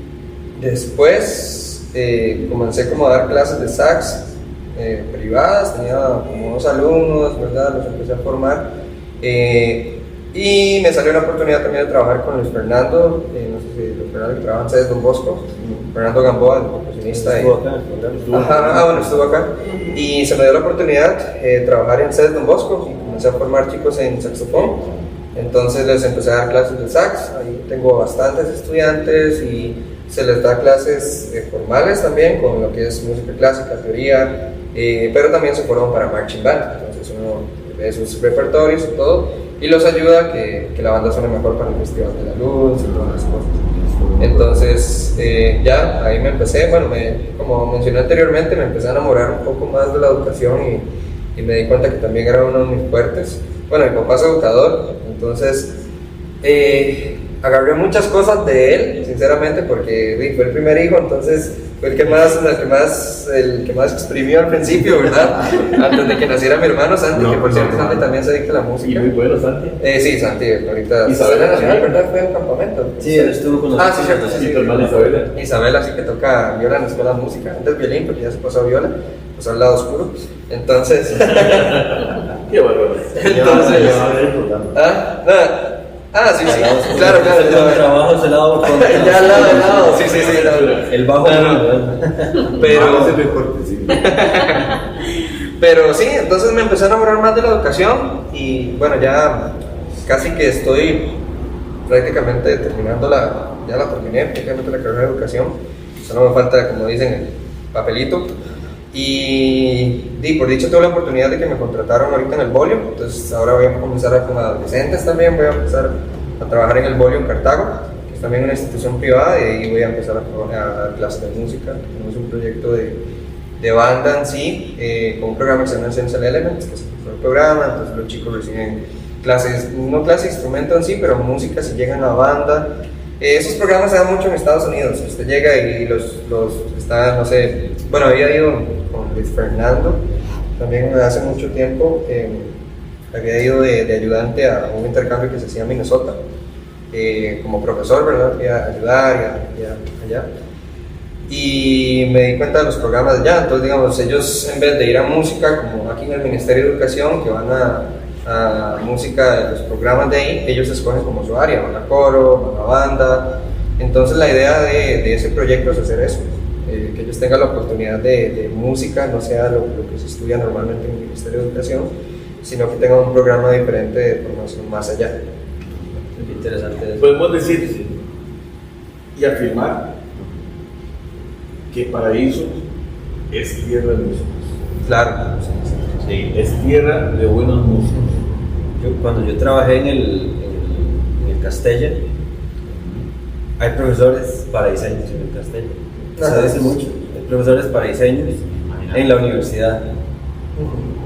C: después comencé como a dar clases de sax privadas, tenía como 2 alumnos, ¿verdad? Los empecé a formar. Y me salió la oportunidad también de trabajar con Luis Fernando, no sé si Luis Fernando que trabaja en sedes Don Bosco, Fernando Gamboa, el percusionista.
B: Estuvo acá,
C: Bueno, estuvo acá. Y se me dio la oportunidad de trabajar en sedes Don Bosco y comencé a formar chicos en saxofón. Entonces les empecé a dar clases de sax, ahí tengo bastantes estudiantes y se les da clases formales también con lo que es música clásica, teoría, pero también se forman para marching band, entonces uno ve sus repertorios y todo y los ayuda a que la banda suene mejor para el Festival de la Luz y todas las cosas. Entonces ya ahí me empecé, bueno, como mencioné anteriormente, me empecé a enamorar un poco más de la educación y me di cuenta que también era uno de mis fuertes. Bueno, mi papá es educador, entonces agarré muchas cosas de él, sinceramente, porque fue el primer hijo, entonces fue el que más exprimió al principio, ¿verdad? Antes de que naciera mi hermano Santi, que por cierto Santi también se dedica a la
A: Y
C: música.
A: muy bueno, Santi.
C: Sí, Santi, ahorita
A: Isabela
C: Nacional,
A: también.
C: ¿verdad? Fue al campamento.
B: Sí, él estuvo con nosotros.
C: Sí, cierto, sí,
A: Y tu hermana Isabela.
C: Isabela sí que toca viola en la escuela de música, antes violín, porque ya se pasó a viola, pues al lado oscuro. Entonces,
A: Qué bárbaro.
C: sí, sí, claro,
B: El trabajo es el lado contrario.
C: ya al lado, sí,
B: El bajo.
C: pero,
E: ese es mejor que sí.
C: pero sí, entonces me empecé a enamorar más de la educación y bueno, ya casi que estoy prácticamente terminando ya la terminé prácticamente la carrera de educación, solo me falta, como dicen, el papelito. Y por dicho tuve la oportunidad de que me contrataron ahorita en el Bolio, entonces ahora voy a comenzar con adolescentes también, voy a empezar a trabajar en el Bolio en Cartago, que es también una institución privada, y ahí voy a empezar a dar clases de música. Tenemos un proyecto de banda en sí, con un programa que se llama Essential Elements, que es el programa, entonces los chicos reciben clases, no clases de instrumento en sí, pero música si llegan a banda. Esos programas se dan mucho en Estados Unidos, usted llega y los está, no sé, bueno, había ido con Luis Fernando, también hace mucho tiempo, había ido de ayudante a un intercambio que se hacía en Minnesota, como profesor, ¿verdad? Fui a ayudar allá. Y me di cuenta de los programas de allá, entonces digamos, ellos en vez de ir a música, como aquí en el Ministerio de Educación, que van música de los programas de ahí, ellos escogen como su área, banda coro, banda banda. Entonces la idea de ese proyecto es hacer eso, que ellos tengan la oportunidad de música, no sea lo que se estudia normalmente en el Ministerio de Educación, sino que tengan un programa diferente de formación más allá.
B: Qué interesante eso.
A: Podemos decir y afirmar que Paraíso es tierra de músicos.
C: Claro.
A: Sí, es tierra de buenos músicos.
B: Cuando yo trabajé en el Castella, hay profesores paraiseños en el Castella. Se dice mucho. Hay profesores paraiseños en la universidad.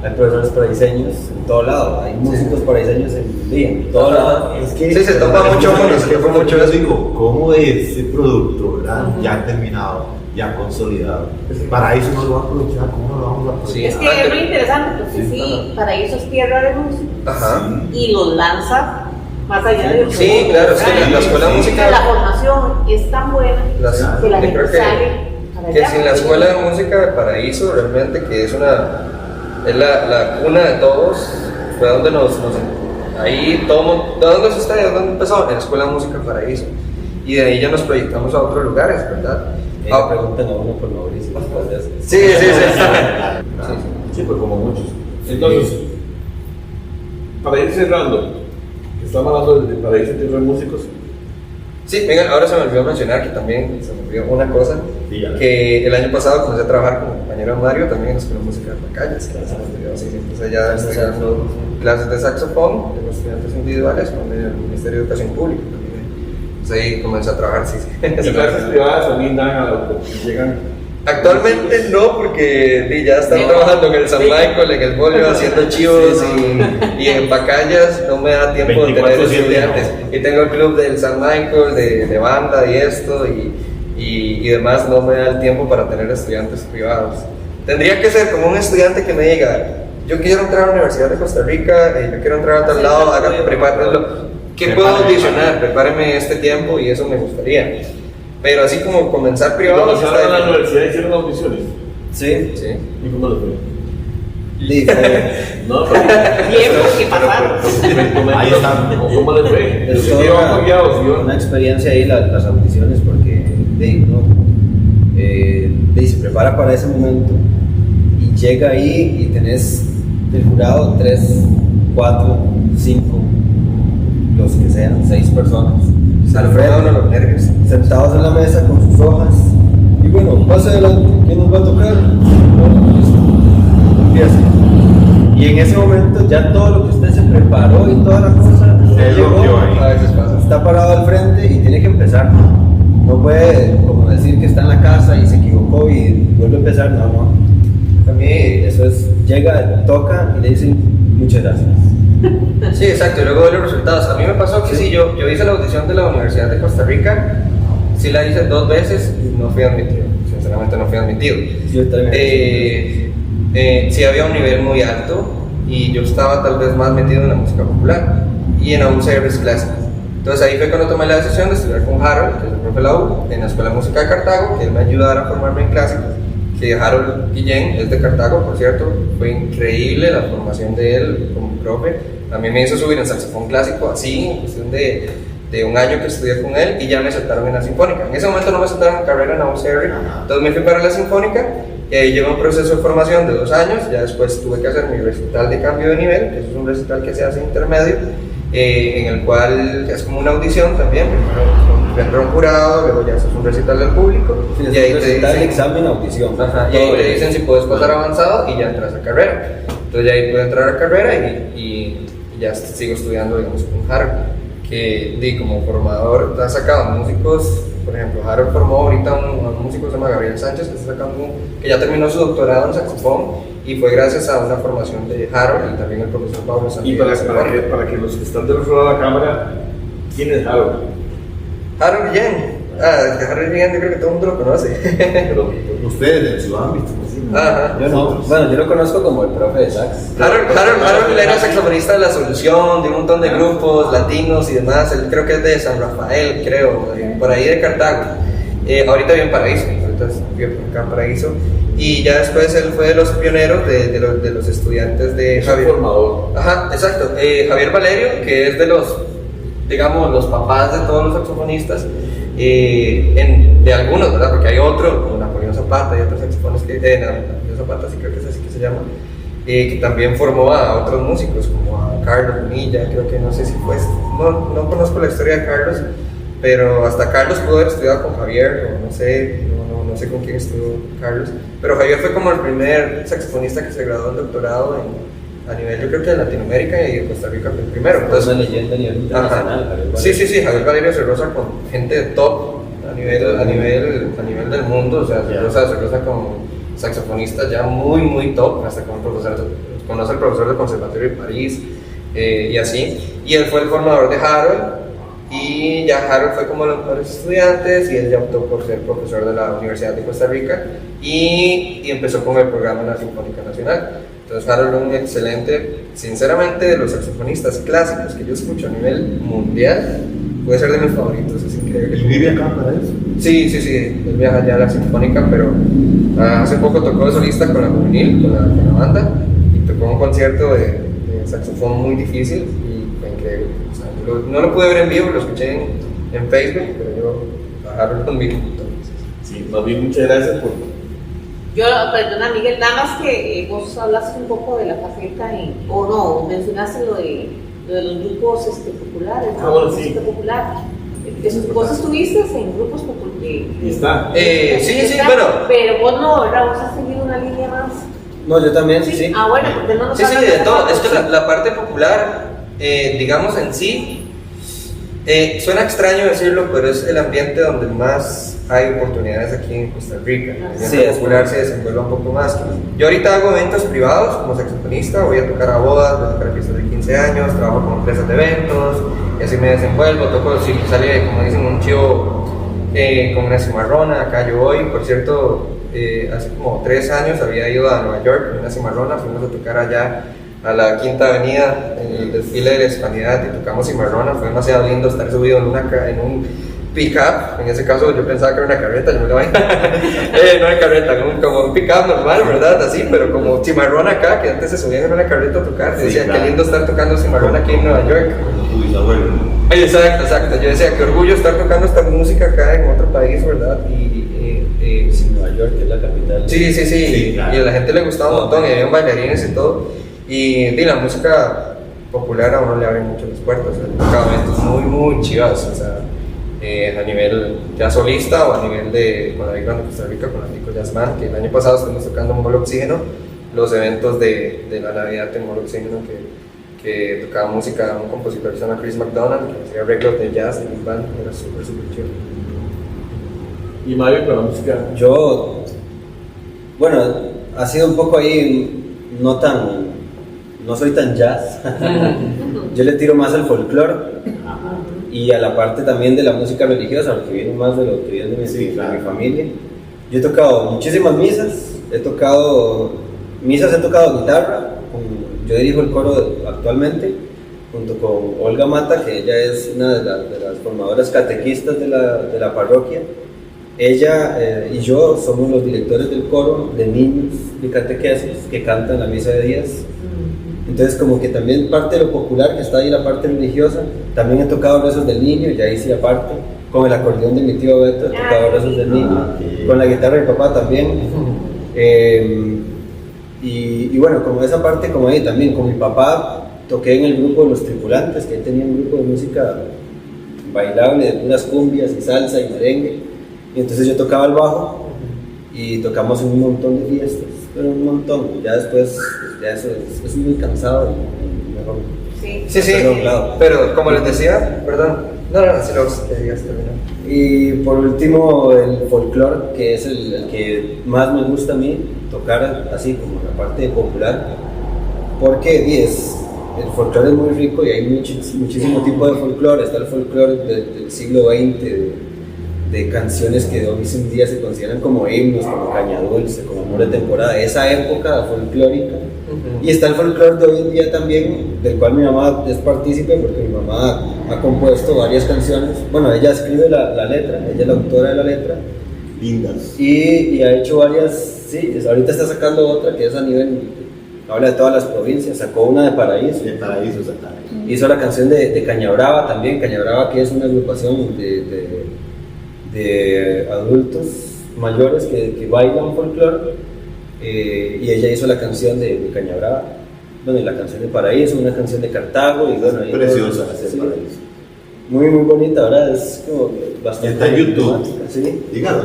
B: Hay profesores paraiseños en todo lado. Hay músicos paraiseños en todo lado.
E: Es que
C: Sí, se topa mucho con los que fue mucho
E: yo
C: eso.
E: digo, ¿cómo es ese producto, verdad? Ya terminado, ya consolidado? Para eso no lo va a aprovechar, ¿cómo no lo vamos a aprovechar?
C: Sí.
D: Es que es muy interesante, porque sí, Paraíso es tierra de música
C: Ajá.
D: y los lanza más allá de
C: Sí, claro, sí, la escuela de música.
D: La formación es tan buena que la
C: yo creo
D: gente sale para
C: que
D: allá.
C: sin la escuela de música de Paraíso, realmente que es la cuna de todos, fue donde ahí todo, ¿de dónde se está? ¿De dónde empezó? En la escuela de música de Paraíso. Y de ahí ya nos proyectamos a otros lugares, ¿verdad?
B: Y le preguntan a uno por Mauricio después de eso.
C: Sí.
A: Sí, pues como muchos. Entonces, para ir cerrando, estamos hablando de Paraíso Tierra de Músicos.
C: Sí, venga, ahora se me olvidó mencionar que también se me olvidó una cosa,
E: Dígale.
C: que el año pasado comencé a trabajar con mi compañero Mario también en la Escuela de Música de Pacayas. Sí, entonces ya estoy dando clases de saxofón de los estudiantes individuales con el Ministerio de Educación Pública también. Entonces ahí comencé a trabajar, sí.
A: Y clases privadas también dan a lo que llegan.
C: Actualmente no, porque ya están trabajando en el San Michael, en el Bolio, haciendo chivos y en Pacayas no me da tiempo de tener
E: 24/7,
C: estudiantes. Y tengo el club del San Michael, de banda y esto, y demás, no me da el tiempo para tener estudiantes privados. Tendría que ser como un estudiante que me diga, yo quiero entrar a la Universidad de Costa Rica, yo quiero entrar a tal lado, prepárenlo. ¿Qué puedo audicionar? Prepáreme este tiempo y eso me gustaría. Pero así como comenzar privado.
A: Cuando
C: sí
A: estaban en la
C: está
A: universidad hicieron audiciones.
B: Sí.
C: Sí.
A: ¿Y cómo les fue?
B: Sí, fue-
A: No, pero.
D: Bien, porque pasaron.
E: Ahí está.
A: ¿Cómo les fue?
B: Es
A: ¿Sí
B: toda
A: iban confiados, ¿sí?
B: una experiencia ahí las audiciones porque uno se prepara para ese momento y llega ahí y tenés del jurado 3, 4, 5, los que sean, 6 personas al frente,
C: los nervios.
B: sentados en la mesa con sus hojas y bueno, pase adelante, ¿quién nos va a tocar? Bueno, listo. Empieza. Y en ese momento ya todo lo que usted se preparó y toda la cosa
E: Se
B: llegó,
E: bloqueó ahí.
C: A veces pasa.
B: está parado al frente y tiene que empezar. No puede como decir que está en la casa y se equivocó y vuelve a empezar, no. A mí eso es, llega, toca y le dicen muchas gracias.
C: Sí, exacto, y luego ver los resultados. A mí me pasó que sí, yo hice la audición de la Universidad de Costa Rica, sí la hice 2 veces y no fui admitido, sinceramente no fui admitido.
B: Yo también.
C: Sí había un nivel muy alto y yo estaba tal vez más metido en la música popular y en la UCR's clásicas. Entonces ahí fue cuando tomé la decisión de estudiar con Harold, que es el profe de la U, en la Escuela de Música de Cartago, que él me ayudara a formarme en clásicos. Que Harold Guillén es de Cartago, por cierto, fue increíble la formación de él como profe. También me hizo subir en saxofón clásico, así, en cuestión de 1 año que estudié con él, y ya me aceptaron en la Sinfónica. En ese momento no me aceptaron en carrera en la UCR, entonces me fui para la Sinfónica, y ahí llevo un proceso de formación de 2 años. Ya después tuve que hacer mi recital de cambio de nivel, que eso es un recital que se hace intermedio, en el cual es como una audición también. Primero vendrá un jurado, luego ya haces un recital del público,
B: Sí,
C: y ahí te
B: el
C: dicen,
B: examen, audición.
C: ajá, y ahí te dicen si puedes pasar avanzado y ya entras a carrera. Entonces ya ahí pude entrar a carrera y ya sigo estudiando, digamos, con Harold, que como formador ha sacado músicos. Por ejemplo, Harold formó ahorita un músico que se llama Gabriel Sánchez, que está sacando que ya terminó su doctorado en saxofón, y fue gracias a una formación de Harold y también el profesor Pablo
A: Y
C: Santiago.
A: para que los que están del otro lado de la cámara, ¿quién es Harold?
C: Harold Guillén. Harold Guillén, yo creo que todo el mundo lo conoce.
A: Pero,
E: Ustedes en su ámbito. ¿Sí?
C: Ajá.
B: Yo no, bueno, yo lo conozco como el profe de sax.
C: Harold era saxofonista de La Solución, de un montón de grupos latinos y demás. Él creo que es de San Rafael, creo, por ahí de Cartago. Ahorita vive en Paraíso, ahorita vive acá en Paraíso. y ya después él fue de los pioneros de los estudiantes de
A: Es un
C: Javier.
A: formador.
C: Ajá, exacto. Javier Valerio, que es de los, digamos, los papás de todos los saxofonistas, de algunos, ¿verdad? Porque hay otros, como Napoleón Zapata y otros saxofones que, Napoleón Zapata sí creo que es así que se llama, que también formó a otros músicos, como a Carlos Bonilla, creo que no sé si fue, no conozco la historia de Carlos, pero hasta Carlos pudo haber estudiado con Javier, o no sé, no sé con quién estudió Carlos, pero Javier fue como el primer saxofonista que se graduó en doctorado a nivel, yo creo que de Latinoamérica y de Costa Rica fue el primero.
B: Es una leyenda a nivel internacional. Javier Valerio.
C: Sí, Javier Valerio se roza con gente de top a nivel del mundo, o sea, se roza con saxofonistas ya muy top, hasta con conoce al profesor del Conservatorio de París y así. Y él fue el formador de Harold, y ya Harold fue como los mejores estudiantes y él ya optó por ser profesor de la Universidad de Costa Rica y empezó con el programa en la Sinfónica Nacional. Entonces Harold es un excelente, sinceramente, de los saxofonistas clásicos que yo escucho a nivel mundial, puede ser de mis favoritos, es increíble.
E: ¿Y vive acá para eso?
C: Sí, él viaja ya a la Sinfónica, pero hace poco tocó de solista con la juvenil, con la banda, y tocó un concierto de saxofón muy difícil y fue increíble. O sea, no lo pude ver en vivo, lo escuché en Facebook, pero yo a Harold lo admiro.
A: Sí, más bien muchas gracias por...
D: Perdona Miguel, nada más que vos hablaste un poco de la faceta o no, mencionaste lo de los grupos populares,
A: Ah, bueno,
D: la
A: sí.
D: música popular. Vos estuviste en grupos populares.
A: Y está.
C: Sí, bueno.
D: Pero vos no, ¿verdad? Vos has seguido una línea más.
B: No, yo también, sí.
D: Ah, bueno, porque no nos
C: Sí,
D: hablas
C: de
D: esa
C: todo.
D: parte.
C: Es que la parte popular, digamos en sí, suena extraño decirlo, pero es el ambiente donde más hay oportunidades aquí en Costa Rica. El ambiente
B: Sí, es
C: popular se desenvuelve un poco más. Yo ahorita hago eventos privados como saxofonista, voy a tocar a bodas, voy a tocar a fiestas de 15 años, trabajo con empresas de eventos, y así me desenvuelvo, toco, si sale, como dicen, un chivo con una cimarrona, acá yo voy, por cierto, hace como 3 años había ido a Nueva York con una cimarrona, fuimos a tocar allá a la Quinta Avenida en el desfile de la Hispanidad y tocamos cimarrona, fue demasiado lindo estar subido en un pick-up, en ese caso yo pensaba que era una carreta, yo me lo no era carreta, como un pick-up normal, ¿verdad? Así, pero como cimarrón acá, que antes se subían en una carreta a tocar,
E: Sí,
C: decía,
E: claro.
C: qué lindo estar tocando cimarrón aquí en Nueva York.
E: Tu bisabuelo.
C: Exacto, yo decía, qué orgullo estar tocando esta música acá en otro país, ¿verdad?
B: Sí, Nueva York, que es la capital.
C: Sí,
E: Sí, claro.
C: y a la gente le gustaba un montón, y había bailarines y todo, y la música popular a uno le abre mucho las puertas, o sea, tocaba eventos muy chivas, o sea, a nivel ya solista o a nivel con la Big Band de Costa Rica, con la Tico Jazz Band, que el año pasado estuvimos tocando en Molo Oxígeno, los eventos de la Navidad en Molo Oxígeno, que tocaba música de un compositor que se llama Chris McDonald, que hacía arreglos de jazz de Big Band, era súper chido.
A: Y Mario con la música.
B: Yo, bueno, ha sido un poco ahí, no soy tan jazz. Yo le tiro más al folclore y a la parte también de la música religiosa, porque viene más de lo que viene de mi familia. Yo he tocado muchísimas misas, he tocado guitarra, yo dirijo el coro actualmente, junto con Olga Mata, que ella es una de las formadoras catequistas de la parroquia. Ella y yo somos los directores del coro de niños de catequesis que cantan la misa de días. Entonces, como que también parte de lo popular que está ahí, la parte religiosa, también he tocado rezos del niño, ya hice aparte, con el acordeón de mi tío Beto, he tocado rezos del niño, con la guitarra de mi papá también. Y bueno, como esa parte, como ahí también, con mi papá toqué en el grupo de Los Tripulantes, que él tenía un grupo de música bailable, de puras cumbias y salsa y merengue. Y entonces yo tocaba el bajo y tocamos en un montón de fiestas, pero un montón. Ya después, ya eso es muy cansado y mejor.
D: Sí.
C: Sí,
B: hacerlo a un lado.
C: pero como les decía, perdón, no, si lo que digas terminar.
B: Y por último, el folclore, que es el que más me gusta a mí, tocar así como la parte popular, porque el folclore es muy rico y hay muchísimo tipo de folclore. Está el folclore del siglo XX, de canciones que hoy en día se consideran como himnos, como Caña Dulce, como Amor de Temporada, esa época folclórica. Y está el folclore de hoy en día también, del cual mi mamá es partícipe, porque mi mamá ha compuesto varias canciones. Bueno, ella escribe la letra, ella es la autora de la letra,
E: Lindas.
B: y ha hecho varias Sí, ahorita está sacando otra que es a nivel, habla de todas las provincias, sacó una de Paraíso.
E: De paraíso, exactamente.
B: Hizo la canción de Cañabrava también, Cañabrava que es una agrupación de adultos mayores que bailan folclore, y ella hizo la canción de Cañabrava, bueno, y la canción de Paraíso, una canción de Cartago, y bueno, ahí
E: Preciosa,
B: todo,
E: sí.
B: Paraíso. Muy muy bonita, ¿verdad? Es como bastante
E: Está en YouTube.
B: romántica, ¿sí?
E: Dígalo.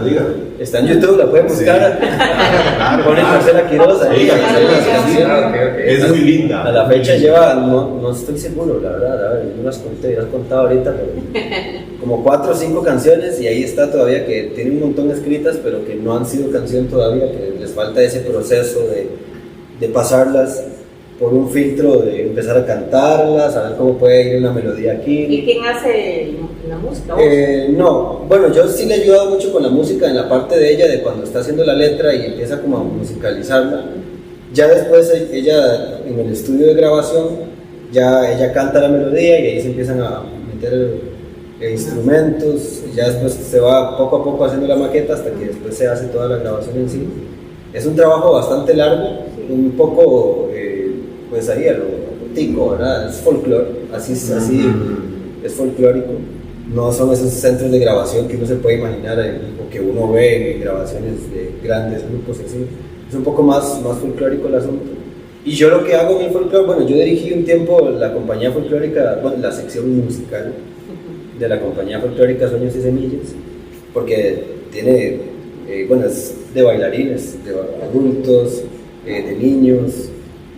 B: Está en YouTube, la pueden buscar.
E: Claro,
B: Ponen
E: claro.
B: Marcela Quiroz ahí.
E: Diga,
B: ahí las
E: sí,
B: canciones.
C: Ah, ok.
E: Es muy linda.
B: A la fecha lleva, no estoy seguro, la verdad, a ver, no las conté, ya las contado ahorita, pero como 4 o 5 canciones, y ahí está todavía que tiene un montón escritas, pero que no han sido canción todavía, que les falta ese proceso de pasarlas por un filtro, de empezar a cantarlas, a ver cómo puede ir una melodía aquí.
D: ¿Y quién hace la música? ¿Vos?
B: No, bueno, yo sí le he ayudado mucho con la música en la parte de ella, de cuando está haciendo la letra y empieza como a musicalizarla. Ya después ella, en el estudio de grabación, ya ella canta la melodía y ahí se empiezan a meter instrumentos, y ya después se va poco a poco haciendo la maqueta hasta que después se hace toda la grabación en sí. Es un trabajo bastante largo, un poco, pues ahí a lo tico, ¿verdad? Es folclore, así es folclórico. No son esos centros de grabación que uno se puede imaginar o que uno ve en grabaciones de grandes grupos así. Es un poco más folclórico el asunto. Y yo lo que hago en el folclore, bueno, yo dirigí un tiempo la compañía folclórica, bueno, la sección musical de la compañía folclórica Sueños y Semillas, porque tiene, bueno, es de bailarines, de adultos, de niños,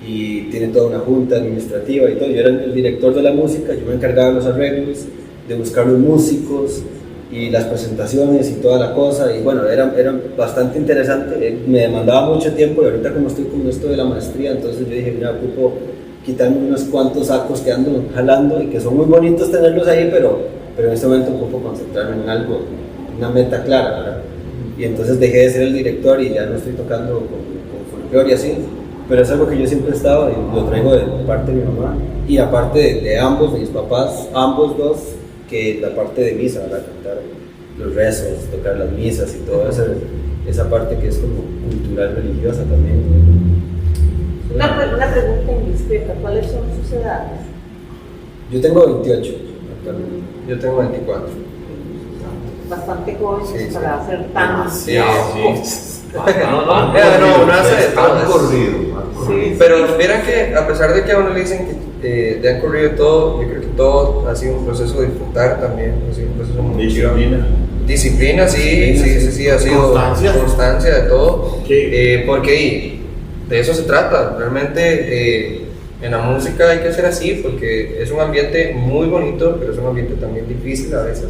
B: y tiene toda una junta administrativa y todo. Yo era el director de la música, yo me encargaba de los arreglos, de buscar los músicos y las presentaciones y toda la cosa, y bueno, era bastante interesante, me demandaba mucho tiempo, y ahorita como estoy con esto de la maestría, entonces yo dije, mira, ocupo quitarme unos cuantos sacos que ando jalando y que son muy bonitos tenerlos ahí, pero en este momento ocupo concentrarme en algo, una meta clara, ¿verdad? Y entonces dejé de ser el director y ya no estoy tocando con folclore y así, pero es algo que yo siempre he estado y lo traigo de parte de mi mamá, y aparte de ambos, de mis papás, ambos dos, que la parte de misa, ¿verdad? Cantar los rezos, tocar las misas y toda esa parte que es como cultural, religiosa también.
D: Una pregunta indiscreta, ¿cuáles son sus edades?
B: Yo tengo 28 actualmente.
C: Yo tengo 24.
D: Bastante jóvenes
C: Sí,
D: para hacer tan...
E: Demasiado.
C: No, uno hace de todo.
E: Han corrido.
D: Sí.
C: Pero mira que a pesar de que a uno le dicen que le han corrido todo, yo creo que todo ha sido un proceso de disfrutar también, ha sido un proceso muy chido. Disciplina, sí, ha sido constancia de todo, porque de eso se trata, realmente en la música hay que ser así, porque es un ambiente muy bonito, pero es un ambiente también difícil a veces,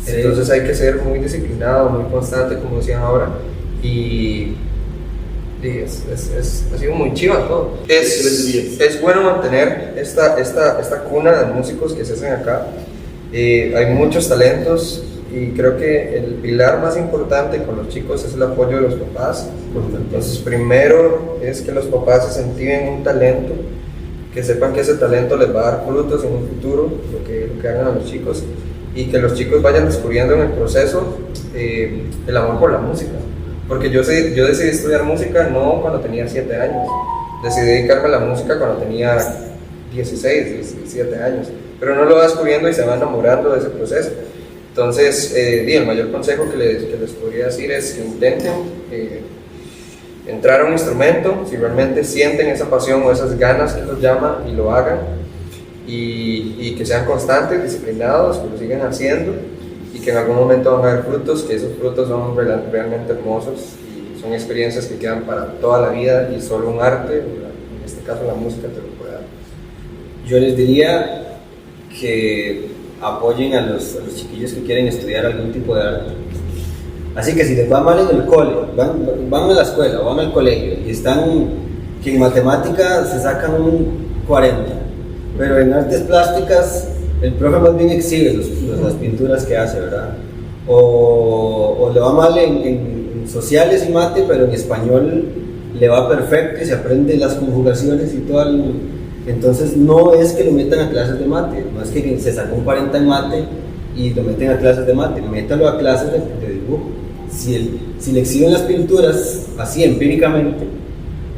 C: entonces hay que ser muy disciplinado, muy constante, como decían ahora, y ha sido muy chiva todo. Es bueno mantener esta cuna de músicos que se hacen acá. Hay muchos talentos y creo que el pilar más importante con los chicos es el apoyo de los papás. Entonces, primero es que los papás se incentiven un talento, que sepan que ese talento les va a dar frutos en un futuro, lo que hagan a los chicos, y que los chicos vayan descubriendo en el proceso el amor por la música. Porque yo decidí estudiar música no cuando tenía 7 años, decidí dedicarme a la música cuando tenía 16, 17 años, pero no lo va descubriendo y se va enamorando de ese proceso. Entonces, el mayor consejo que les podría decir es que intenten entrar a un instrumento, si realmente sienten esa pasión o esas ganas que los llaman, y lo hagan, y que sean constantes, disciplinados, que lo sigan haciendo, y que en algún momento van a haber frutos, que esos frutos son realmente hermosos y son experiencias que quedan para toda la vida, y solo un arte, en este caso la música, te lo puede dar.
B: Yo les diría que apoyen a los chiquillos que quieren estudiar algún tipo de arte. Así que si les va mal en el cole, van a la escuela o van al colegio y están que en matemáticas se sacan un 40, pero en artes plásticas el profe más bien exhibe las pinturas que hace, ¿verdad? O le va mal en sociales y mate, pero en español le va perfecto y se aprende las conjugaciones y todo. Entonces no es que lo metan a clases de mate, no es que se sacó un 40 en mate y lo meten a clases de mate, métalo a clases de dibujo. Si Si le exhiben las pinturas así empíricamente,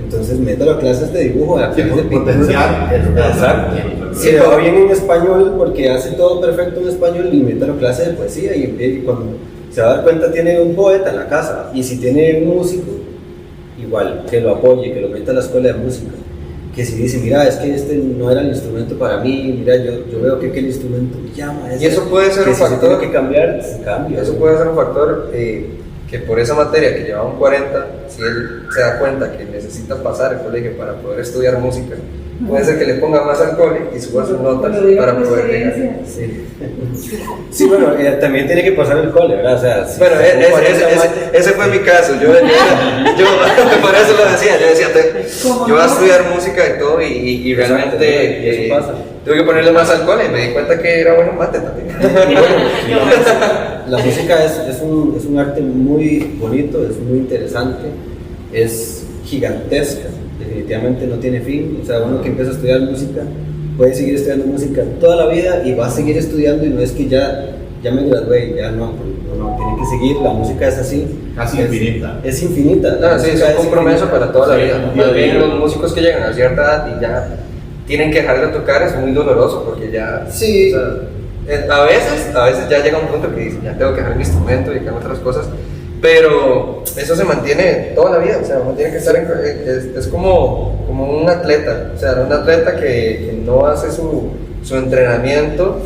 B: entonces métalo a clases de dibujo, a clases de pintura.
E: Potencial.
B: Exacto. Si le va bien en español, porque hace todo perfecto en español, y métalo a clases de poesía. Y cuando se va a dar cuenta, tiene un poeta en la casa. Y si tiene un músico, igual, que lo apoye, que lo meta a la escuela de música. Que si dice, mira, es que este no era el instrumento para mí, mira, yo veo que el instrumento me llama.
C: Y eso puede ser
B: que
C: un
B: si
C: factor.
B: se tiene que cambiar, se cambia.
C: Eso puede ser un factor que por esa materia que llevaba un 40, si él se da cuenta que necesita pasar el colegio para poder estudiar música, puede ser que le ponga más alcohol y suba sus notas para poder llegar.
B: Sí, bueno, también tiene que pasar el cole, ¿verdad? O sea, si
C: Bueno,
B: sacó 40 mates,
C: ese fue mi caso. Yo por eso lo decía. Yo decía, yo voy a estudiar música y todo, y
B: Exacto,
C: realmente
B: y eso pasa.
C: tuve que ponerle más alcohol y me di cuenta que era bueno mate también.
B: La música es un arte muy bonito, es muy interesante, es gigantesca, definitivamente no tiene fin. O sea, uno que empieza a estudiar música puede seguir estudiando música toda la vida y va a seguir estudiando, y no es que ya me gradué, ya no, tiene que seguir. La música es así,
E: Casi infinita.
B: es infinita.
C: No, sí, es un compromiso
B: infinita.
C: para toda la vida.
B: Sí,
C: Más bien los músicos que llegan a cierta edad y ya tienen que dejar de tocar es muy doloroso, porque ya...
B: Sí.
C: O sea, a veces ya llega un punto que dicen, ya tengo que dejar mi instrumento y dedicarme a otras cosas, pero eso se mantiene toda la vida. O sea, uno tiene que estar es como un atleta. O sea, un atleta que no hace su entrenamiento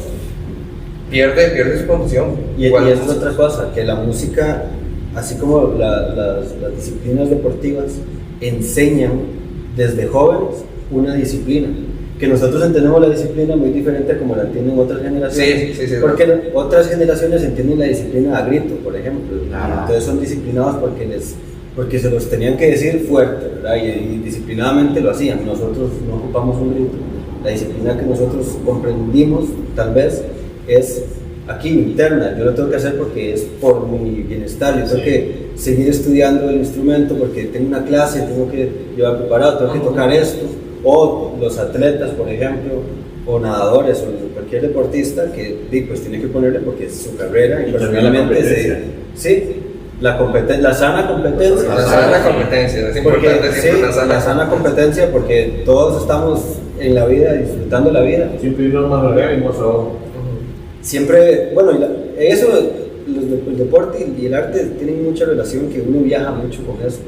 C: pierde su condición.
B: Y eso es otra cosa, que la música, así como las disciplinas deportivas, enseñan desde jóvenes una disciplina. Que nosotros entendemos la disciplina muy diferente a como la entienden otras generaciones.
C: Sí,
B: porque otras generaciones entienden la disciplina a grito, por ejemplo.
E: Claro.
B: Entonces son disciplinados porque se los tenían que decir fuerte, ¿verdad? Y disciplinadamente lo hacían. Nosotros no ocupamos un grito. La disciplina que nosotros comprendimos, tal vez, es aquí interna. Yo lo tengo que hacer porque es por mi bienestar. Yo tengo que seguir estudiando el instrumento porque tengo una clase, tengo que llevar preparado, tengo que tocar esto. O los atletas, por ejemplo, o nadadores, o cualquier deportista que pues tiene que ponerle porque es su carrera, y personalmente la sana competencia.
C: La sana competencia, es importante siempre
B: la sana competencia, porque todos estamos en la vida disfrutando la vida.
A: Siempre irnos más arriba y más abajo.
B: Siempre, bueno, el deporte y el arte tienen mucha relación, que uno viaja mucho con eso,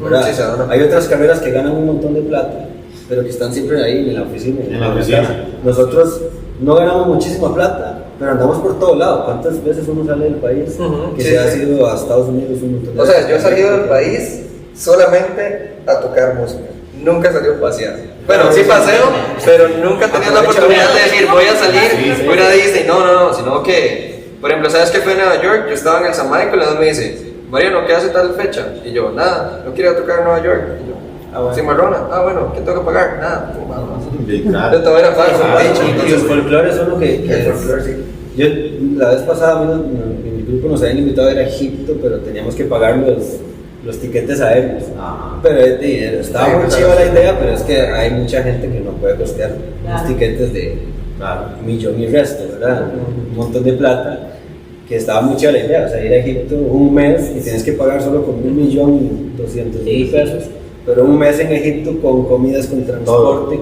B: ¿verdad?
C: Sí,
B: hay otras carreras que ganan un montón de plata, pero que están siempre ahí en la oficina.
E: En la oficina.
B: Nosotros no ganamos muchísima plata, pero andamos por todo lado. ¿Cuántas veces uno sale del país? Que se ha ido a Estados Unidos un montón de
C: O sea,
B: veces.
C: yo he salido del país solamente a tocar música. Nunca he salido a pasear. Bueno, sí paseo, pero nunca he tenido la oportunidad de decir, voy a salir, voy a ir a Disney. No, sino que, por ejemplo, ¿sabes qué fue en Nueva York? Yo estaba en el San Michael y me dice, Mariano, ¿qué hace tal fecha? Y yo, nada, no quiero ir a tocar en Nueva York. Y yo, Cimarrona, bueno, ¿qué tengo que pagar? Nada,
E: Claro.
C: todo era falso, dicho.
B: Y el
C: Entonces,
B: folclore son lo que
C: el
B: es.
C: folclore, sí.
B: Yo, la vez pasada, en mi grupo nos habían invitado a ir a Egipto, pero teníamos que pagar los tiquetes aéreos. Pero estaba
C: Sí,
B: muy
C: claro.
B: chiva la idea, pero es que hay mucha gente que no puede costear los tiquetes de un millón y resto, ¿verdad? Un montón de plata, que estaba muy chiva la idea. O sea, ir a Egipto un mes y tienes que pagar solo con 1.200.000 pesos. Pero un mes en Egipto con comidas, con transporte,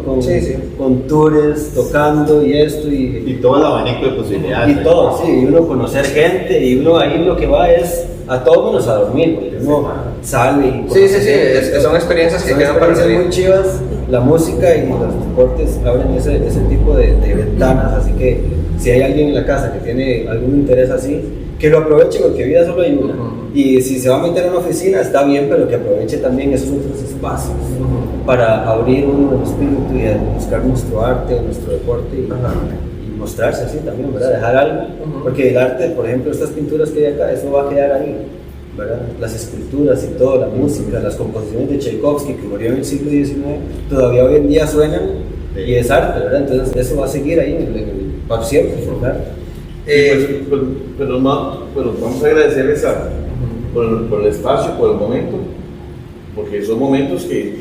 B: con tours, tocando y esto
E: Y todo el abanico de posibilidades.
B: y todo, sí, y uno conocer gente, y uno ahí lo que va es a todo menos a dormir, porque uno sale y
C: Sí, son experiencias que
B: son
C: quedan para
B: experiencias
C: vivir.
B: muy chivas. La música y los deportes abren ese tipo de ventanas, así que si hay alguien en la casa que tiene algún interés así, que lo aproveche, porque vida solo hay una. Y si se va a meter en una oficina, está bien, pero que aproveche también esos otros espacios para abrir uno el espíritu y buscar nuestro arte, nuestro deporte y mostrarse así también, ¿verdad? Dejar algo, porque el arte, por ejemplo, estas pinturas que hay acá, eso va a quedar ahí, ¿verdad? Las esculturas y todo, la música, las composiciones de Tchaikovsky, que murió en el siglo XIX, todavía hoy en día suenan y es arte, ¿verdad? Entonces eso va a seguir ahí para siempre, ¿verdad?
A: Pero vamos a agradecerles por el espacio, por el momento, porque son momentos que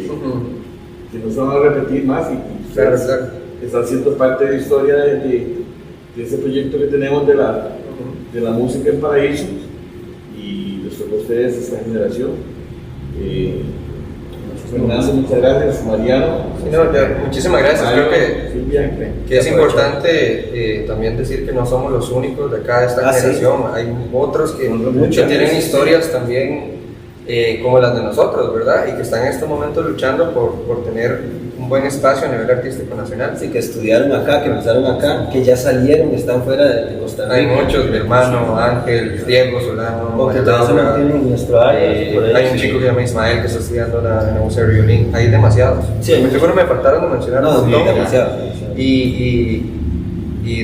A: no se van a repetir más y
C: Claro.
A: están siendo parte de la historia de ese proyecto que tenemos de la música en Paraíso, y nuestro ustedes de esta generación. Fernando, muchas gracias. Mariano.
C: Sí, no, muchísimas gracias.
A: Mario,
C: Creo
A: Silvia.
C: que es importante también decir que no somos los únicos de acá de esta generación. Hay otros que tienen historias también como las de nosotros, ¿verdad? Y que están en estos momentos luchando por tener un buen espacio a nivel artístico nacional.
B: Sí, que estudiaron acá, que empezaron acá, que ya salieron, están fuera de Costa Rica.
C: Hay muchos, mi hermano Ángel, Diego Solano,
B: O que
C: María
B: todavía se
C: Laura,
B: mantienen en nuestro área. por ahí.
C: hay un chico que se llama Ismael que está estudiando en la Museo de Violín. Hay demasiados.
B: Sí.
C: Seguro me faltaron de mencionar
B: No,
C: un
B: sí,
C: montón.
B: demasiado.
C: Y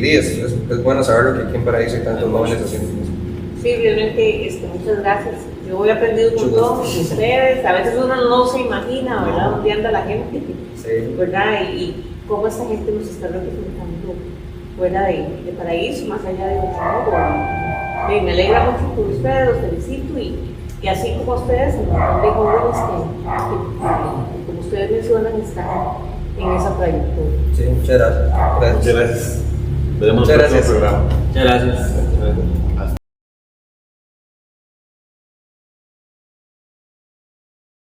C: es bueno saberlo que aquí en Paraíso hay tantos jóvenes haciendo música.
D: Sí, realmente, muchas gracias. Yo he aprendido un montón de ustedes. A veces uno no se imagina, ¿verdad?, dónde anda la gente,
C: Sí.
D: ¿verdad? Y cómo esta gente nos está representando fuera de Paraíso, más allá de Ochoa. Me alegra mucho por ustedes, los felicito y así como ustedes, un montón de jóvenes que, como ustedes mencionan, están en esa trayectoria.
B: Sí, muchas gracias.
A: Muchas gracias. Veremos
C: Muchas
A: el próximo
C: gracias.
A: programa.
B: Muchas gracias.
E: Hasta